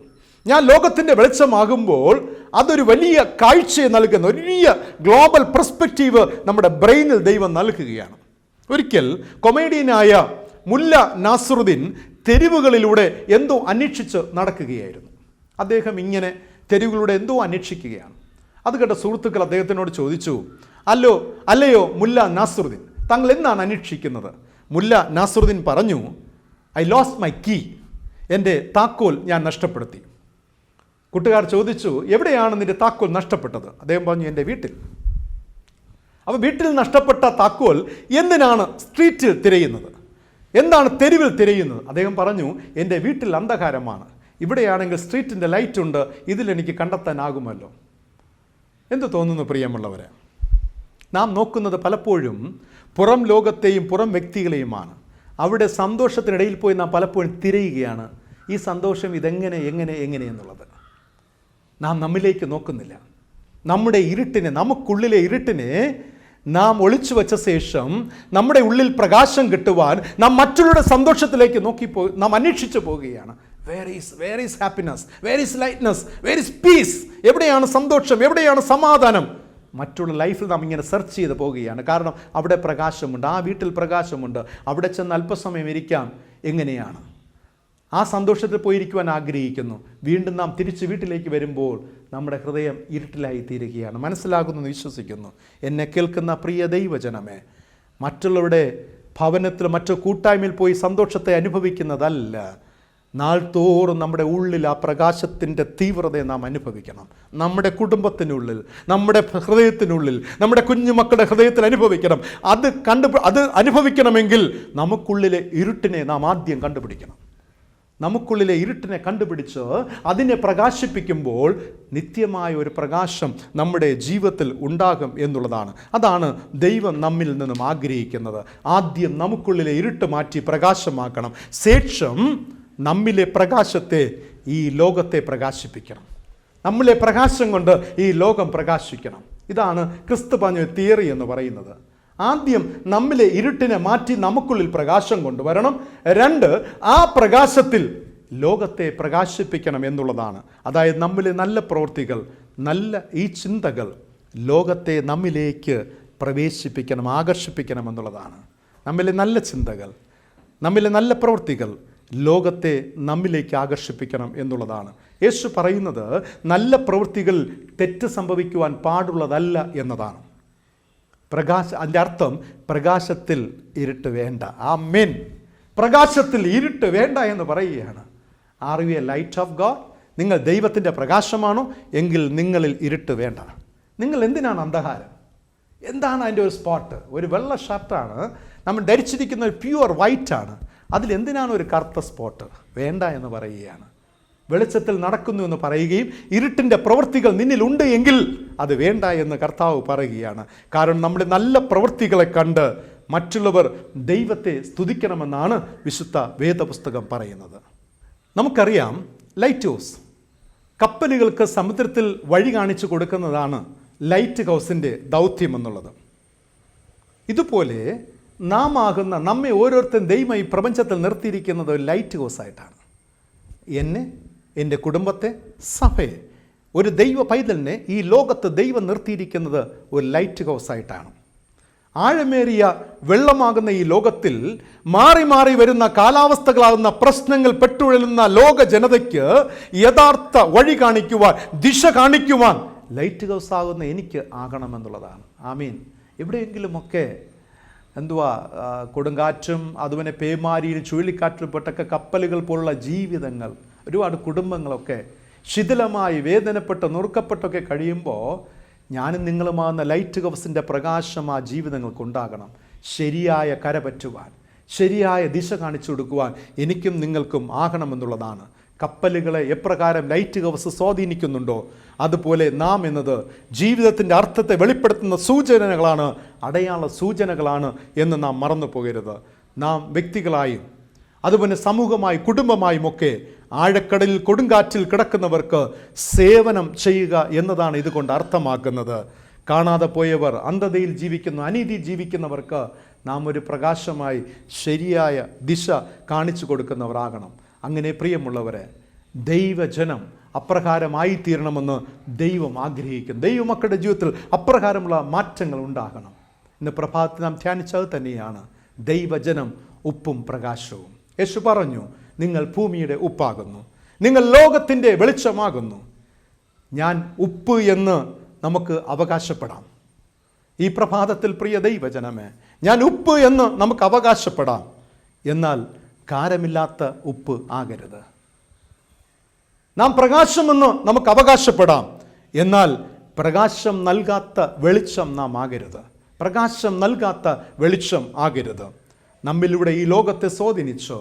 ഞാൻ ലോകത്തിൻ്റെ വെളിച്ചമാകുമ്പോൾ അതൊരു വലിയ കാഴ്ചയെ നൽകുന്ന വലിയ ഗ്ലോബൽ പെർസ്പെക്റ്റീവ് നമ്മുടെ ബ്രെയിനിൽ ദൈവം നൽകുകയാണ്. ഒരിക്കൽ കൊമേഡിയനായ മുല്ല നാസറുദ്ദീൻ തെരുവുകളിലൂടെ എന്തോ അന്വേഷിച്ച് നടക്കുകയായിരുന്നു. അദ്ദേഹം ഇങ്ങനെ തെരുവുകളിലൂടെ എന്തോ അന്വേഷിക്കുകയാണ്. അത് കേട്ട സുഹൃത്തുക്കൾ അദ്ദേഹത്തിനോട് ചോദിച്ചു, അല്ലയോ മുല്ല നാസറുദ്ദീൻ, താങ്കൾ എന്താണ് അന്വേഷിക്കുന്നത്? മുല്ല നാസറുദ്ദീൻ പറഞ്ഞു, ഐ ലോസ്റ്റ് മൈ കീ. എൻ്റെ താക്കോൽ ഞാൻ നഷ്ടപ്പെടുത്തി. കൂട്ടുകാർ ചോദിച്ചു, എവിടെയാണ് നിൻ്റെ താക്കോൽ നഷ്ടപ്പെട്ടത്? അദ്ദേഹം പറഞ്ഞു, എൻ്റെ വീട്ടിൽ. അപ്പോൾ വീട്ടിൽ നഷ്ടപ്പെട്ട താക്കോൽ എന്തിനാണ് സ്ട്രീറ്റിൽ തിരയുന്നത്? എന്താണ് തെരുവിൽ തിരയുന്നത്? അദ്ദേഹം പറഞ്ഞു, എൻ്റെ വീട്ടിൽ അന്ധകാരമാണ്, ഇവിടെയാണെങ്കിൽ സ്ട്രീറ്റിൻ്റെ ലൈറ്റ് ഉണ്ട്, ഇതിലെനിക്ക് കണ്ടെത്താനാകുമല്ലോ. എന്തു തോന്നുന്നു പ്രിയമുള്ളവരെ? നാം നോക്കുന്നത് പലപ്പോഴും പുറം ലോകത്തെയും പുറം വ്യക്തികളെയുമാണ്. അവിടെ സന്തോഷത്തിനിടയിൽ പോയി നാം പലപ്പോഴും തിരയുകയാണ്, ഈ സന്തോഷം ഇതെങ്ങനെ എന്നുള്ളത്. നാം നമ്മിലേക്ക് നോക്കുന്നില്ല. നമ്മുടെ ഇരുട്ടിനെ, നമുക്കുള്ളിലെ ഇരുട്ടിനെ നാം ഒളിച്ചു വച്ച ശേഷം നമ്മുടെ ഉള്ളിൽ പ്രകാശം കിട്ടുവാൻ നാം മറ്റുള്ളവരുടെ സന്തോഷത്തിലേക്ക് നാം അന്വേഷിച്ചു പോവുകയാണ്. Where is happiness, where is lightness, where is peace? എവിടെയാണ് സന്തോഷം, എവിടെയാണ് സമാധാനം? മറ്റുള്ള ലൈഫിൽ നാം ഇങ്ങനെ സെർച്ച് ചെയ്ത് പോവുകയാണ്. കാരണം അവിടെ പ്രകാശമുണ്ട്, ആ വീട്ടിൽ പ്രകാശമുണ്ട്, അവിടെ ചെന്ന് അല്പസമയം ഇരിക്കാം. എങ്ങനെയാണ്? ആ സന്തോഷത്തിൽ പോയിരിക്കുവാൻ ആഗ്രഹിക്കുന്നു. വീണ്ടും നാം തിരിച്ച് വീട്ടിലേക്ക് വരുമ്പോൾ നമ്മുടെ ഹൃദയം ഇരുട്ടിലായി തീരുകയാണ്. മനസ്സിലാകുന്നു വിശ്വസിക്കുന്നു. എന്നെ കേൾക്കുന്ന പ്രിയ ദൈവജനമേ, മറ്റുള്ളവരുടെ ഭവനത്തിൽ മറ്റു കൂട്ടായ്മയിൽ പോയി സന്തോഷത്തെ അനുഭവിക്കുന്നതല്ല, നാൾതോറും നമ്മുടെ ഉള്ളിൽ ആ പ്രകാശത്തിൻ്റെ തീവ്രതയെ നാം അനുഭവിക്കണം. നമ്മുടെ കുടുംബത്തിനുള്ളിൽ, നമ്മുടെ ഹൃദയത്തിനുള്ളിൽ, നമ്മുടെ കുഞ്ഞുമക്കളുടെ ഹൃദയത്തിൽ അനുഭവിക്കണം. അത് അനുഭവിക്കണമെങ്കിൽ നമുക്കുള്ളിലെ ഇരുട്ടിനെ നാം ആദ്യം കണ്ടുപിടിക്കണം. നമുക്കുള്ളിലെ ഇരുട്ടിനെ കണ്ടുപിടിച്ച് അതിനെ പ്രകാശിപ്പിക്കുമ്പോൾ നിത്യമായ ഒരു പ്രകാശം നമ്മുടെ ജീവിതത്തിൽ ഉണ്ടാകും എന്നുള്ളതാണ്. അതാണ് ദൈവം നമ്മിൽ നിന്നും ആഗ്രഹിക്കുന്നത്. ആദ്യം നമുക്കുള്ളിലെ ഇരുട്ട് മാറ്റി പ്രകാശമാക്കണം. ശേഷം നമ്മിലെ പ്രകാശത്തെ ഈ ലോകത്തെ പ്രകാശിപ്പിക്കണം. നമ്മിലെ പ്രകാശം കൊണ്ട് ഈ ലോകം പ്രകാശിക്കണം. ഇതാണ് ക്രിസ്തു പറഞ്ഞ തിയറി എന്ന് പറയുന്നത്. ആദ്യം നമ്മിലെ ഇരുട്ടിനെ മാറ്റി നമുക്കുള്ളിൽ പ്രകാശം കൊണ്ടുവരണം. 2, ആ പ്രകാശത്തിൽ ലോകത്തെ പ്രകാശിപ്പിക്കണം എന്നുള്ളതാണ്. അതായത് നമ്മിലെ നല്ല പ്രവൃത്തികൾ, നല്ല ഈ ചിന്തകൾ ലോകത്തെ നമ്മിലേക്ക് പ്രവേശിപ്പിക്കണം, ആകർഷിപ്പിക്കണം എന്നുള്ളതാണ്. നമ്മിലെ നല്ല ചിന്തകൾ, നമ്മിലെ നല്ല പ്രവൃത്തികൾ ലോകത്തെ നമ്മിലേക്ക് ആകർഷിപ്പിക്കണം എന്നുള്ളതാണ്. യേശു പറയുന്നത് നല്ല പ്രവൃത്തികൾ തെറ്റ് സംഭവിക്കുവാൻ പാടുള്ളതല്ല എന്നതാണ്. അതിൻ്റെ അർത്ഥം പ്രകാശത്തിൽ ഇരുട്ട് വേണ്ട. ആമേൻ. പ്രകാശത്തിൽ ഇരുട്ട് വേണ്ട എന്ന് പറയുകയാണ്. Are you A light of God? നിങ്ങൾ ദൈവത്തിൻ്റെ പ്രകാശമാണോ? എങ്കിൽ നിങ്ങളിൽ ഇരുട്ട് വേണ്ട. നിങ്ങൾ എന്തിനാണ് അന്ധകാരം? എന്താണ് അതിൻ്റെ ഒരു സ്പോട്ട്? ഒരു വെള്ള ഷർട്ടാണ് നമ്മൾ ധരിച്ചിരിക്കുന്ന, ഒരു പ്യുവർ വൈറ്റാണ്. അതിലെന്തിനാണ് ഒരു കറുത്ത സ്പോട്ട്? വേണ്ട എന്ന് പറയുകയാണ്. വെളിച്ചത്തിൽ നടക്കുന്നു എന്ന് പറയുകയും ഇരുട്ടിൻ്റെ പ്രവൃത്തികൾ നിന്നിലുണ്ട് എങ്കിൽ അത് വേണ്ട എന്ന് കർത്താവ് പറയുകയാണ്. കാരണം നമ്മുടെ നല്ല പ്രവൃത്തികളെ കണ്ട് മറ്റുള്ളവർ ദൈവത്തെ സ്തുതിക്കണമെന്നാണ് വിശുദ്ധ വേദപുസ്തകം പറയുന്നത്. നമുക്കറിയാം, ലൈറ്റ് ഹൗസ്, കപ്പലുകൾക്ക് സമുദ്രത്തിൽ വഴി കാണിച്ചു കൊടുക്കുന്നതാണ് ലൈറ്റ് ഹൗസിൻ്റെ ദൗത്യം എന്നുള്ളത്. ഇതുപോലെ നാം ആകുന്ന നമ്മെ ഓരോരുത്തരും ദൈവം ഈ പ്രപഞ്ചത്തിൽ നിർത്തിയിരിക്കുന്നത് ഒരു ലൈറ്റ് ഹൗസ് ആയിട്ടാണ്. എന്നെ, എൻ്റെ കുടുംബത്തെ, സഭയെ, ഒരു ദൈവ പൈതലിനെ ഈ ലോകത്ത് ദൈവം നിർത്തിയിരിക്കുന്നത് ഒരു ലൈറ്റ് ഹൗസ് ആയിട്ടാണ്. ആഴമേറിയ വെള്ളമാകുന്ന ഈ ലോകത്തിൽ മാറി മാറി വരുന്ന കാലാവസ്ഥകളാകുന്ന പ്രശ്നങ്ങൾ പെട്ടുഴലുന്ന ലോക ജനതയ്ക്ക് യഥാർത്ഥ വഴി കാണിക്കുവാൻ, ദിശ കാണിക്കുവാൻ ലൈറ്റ് ഹൗസ് ആകുന്ന എനിക്ക് ആകണമെന്നുള്ളതാണ്. ആമീൻ. എവിടെയെങ്കിലുമൊക്കെ കൊടുങ്കാറ്റും അതുപോലെ പേമാരിയിൽ ചുഴലിക്കാറ്റിൽപ്പെട്ടൊക്കെ കപ്പലുകൾ പോലുള്ള ജീവിതങ്ങൾ, ഒരുപാട് കുടുംബങ്ങളൊക്കെ ശിഥിലമായി വേദനപ്പെട്ട് നുറുക്കപ്പെട്ടൊക്കെ കഴിയുമ്പോൾ ഞാനും നിങ്ങളുമാകുന്ന ലൈറ്റ് ഹൗസിൻ്റെ പ്രകാശം ആ ജീവിതങ്ങൾക്കുണ്ടാകണം. ശരിയായ കര പറ്റുവാൻ, ശരിയായ ദിശ കാണിച്ചു കൊടുക്കുവാൻ എനിക്കും നിങ്ങൾക്കും ആകണമെന്നുള്ളതാണ്. കപ്പലുകളെ എപ്രകാരം ലൈറ്റ് ഹൗസ് സ്വാധീനിക്കുന്നുണ്ടോ അതുപോലെ നാം എന്നത് ജീവിതത്തിൻ്റെ അർത്ഥത്തെ വെളിപ്പെടുത്തുന്ന സൂചനകളാണ്, അടയാള സൂചനകളാണ് എന്ന് നാം മറന്നു പോകരുത്. നാം വ്യക്തികളായും അതുപോലെ സമൂഹമായി കുടുംബമായുമൊക്കെ ആഴക്കടലിൽ കൊടുങ്കാറ്റിൽ കിടക്കുന്നവർക്ക് സേവനം ചെയ്യുക എന്നതാണ് ഇതുകൊണ്ട് അർത്ഥമാക്കുന്നത്. കാണാതെ പോയവർ, അന്ധതയിൽ ജീവിക്കുന്ന, അനീതി ജീവിക്കുന്നവർക്ക് നാം ഒരു പ്രകാശമായി ശരിയായ ദിശ കാണിച്ചു കൊടുക്കുന്നവരാകണം. അങ്ങനെ പ്രിയമുള്ളവരെ, ദൈവജനം അപ്രകാരമായിത്തീരണമെന്ന് ദൈവം ആഗ്രഹിക്കുന്നു. ദൈവമക്കളുടെ ജീവിതത്തിൽ അപ്രകാരമുള്ള മാറ്റങ്ങൾ ഉണ്ടാകണം. ഇന്ന് പ്രഭാതത്തിൽ നാം ധ്യാനിച്ചത് തന്നെയാണ് ദൈവജനം ഉപ്പും പ്രകാശവും. യേശു പറഞ്ഞു, നിങ്ങൾ ഭൂമിയുടെ ഉപ്പാകുന്നു, നിങ്ങൾ ലോകത്തിൻ്റെ വെളിച്ചമാകുന്നു. ഞാൻ ഉപ്പ് എന്ന് നമുക്ക് അവകാശപ്പെടാം. ഈ പ്രഭാതത്തിൽ പ്രിയ ദൈവജനമേ, ഞാൻ ഉപ്പ് എന്ന് നമുക്ക് അവകാശപ്പെടാം. എന്നാൽ കാരമില്ലാത്ത ഉപ്പ് ആകരുത്. നാം പ്രകാശമെന്ന് നമുക്ക് അവകാശപ്പെടാം. എന്നാൽ പ്രകാശം നൽകാത്ത വെളിച്ചം നാം ആകരുത്. പ്രകാശം നൽകാത്ത വെളിച്ചം ആകരുത്. നമ്മിലൂടെ ഈ ലോകത്തെ സ്വാധീനിച്ച്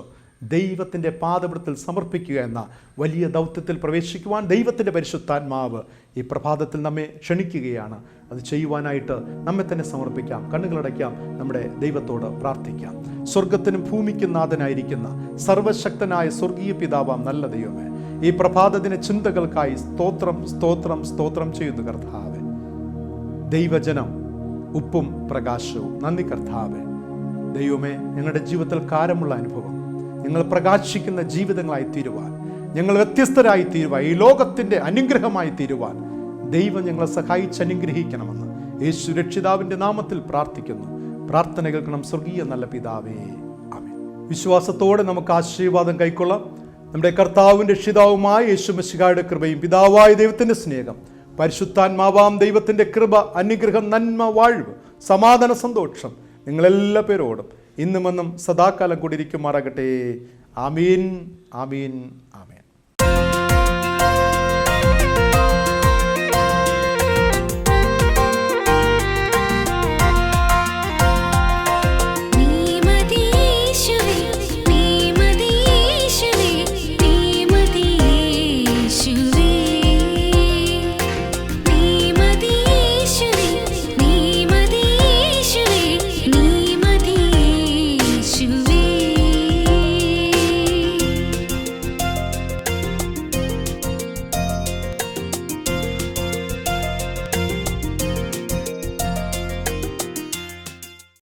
ദൈവത്തിൻ്റെ പാദപീഠത്തിൽ സമർപ്പിക്കുക എന്ന വലിയ ദൗത്യത്തിൽ പ്രവേശിക്കുവാൻ ദൈവത്തിൻ്റെ പരിശുദ്ധാത്മാവ് ഈ പ്രഭാതത്തിൽ നമ്മെ ക്ഷണിക്കുകയാണ്. അത് ചെയ്യുവാനായിട്ട് നമ്മെ തന്നെ സമർപ്പിക്കാം. കണ്ണുകളടയ്ക്കാം, നമ്മുടെ ദൈവത്തോട് പ്രാർത്ഥിക്കാം. സ്വർഗത്തിനും ഭൂമിക്കും നാഥനായിരിക്കുന്ന സർവശക്തനായ സ്വർഗീയ പിതാവാം നല്ല ദൈവമേ, ഈ പ്രഭാതദിന ചിന്തകൾക്കായി സ്തോത്രം സ്തോത്രം സ്തോത്രം ചെയ്യുന്നു കർത്താവേ. ദൈവജനം ഉപ്പും പ്രകാശവും. നന്ദി കർത്താവേ. ദൈവമേ, ഞങ്ങളുടെ ജീവിതത്തിൽ കാരമുള്ള അനുഭവം, ഞങ്ങൾ പ്രകാശിക്കുന്ന ജീവിതങ്ങളായി തീരുവാൻ, ഞങ്ങൾ വ്യത്യസ്തരായി തീരുവാൻ, ഈ ലോകത്തിൻ്റെ അനുഗ്രഹമായി തീരുവാൻ ദൈവം ഞങ്ങളെ സഹായിച്ച് അനുഗ്രഹിക്കണമെന്ന് യേശു രക്ഷിതാവിൻ്റെ നാമത്തിൽ പ്രാർത്ഥിക്കുന്നു. പ്രാർത്ഥന കേൾക്കണം സ്വർഗീയ നല്ല പിതാവേ, ആമേൻ. വിശ്വാസത്തോടെ നമുക്ക് ആശീർവാദം കൈക്കൊള്ളാം. നമ്മുടെ കർത്താവിൻ്റെ രക്ഷിതാവുമായ യേശു മിശിഹായുടെ കൃപയും പിതാവായ ദൈവത്തിൻ്റെ സ്നേഹം, പരിശുദ്ധാത്മാവാം ദൈവത്തിൻ്റെ കൃപ, അനുഗ്രഹം, നന്മ, വാഴ്വ്, സമാധാന, സന്തോഷം നിങ്ങളെല്ലാ പേരോടും ഇന്നുമെന്നും സദാകാലം കൂടിയിരിക്കുമാറാകട്ടെ. ആമീൻ, ആമീൻ.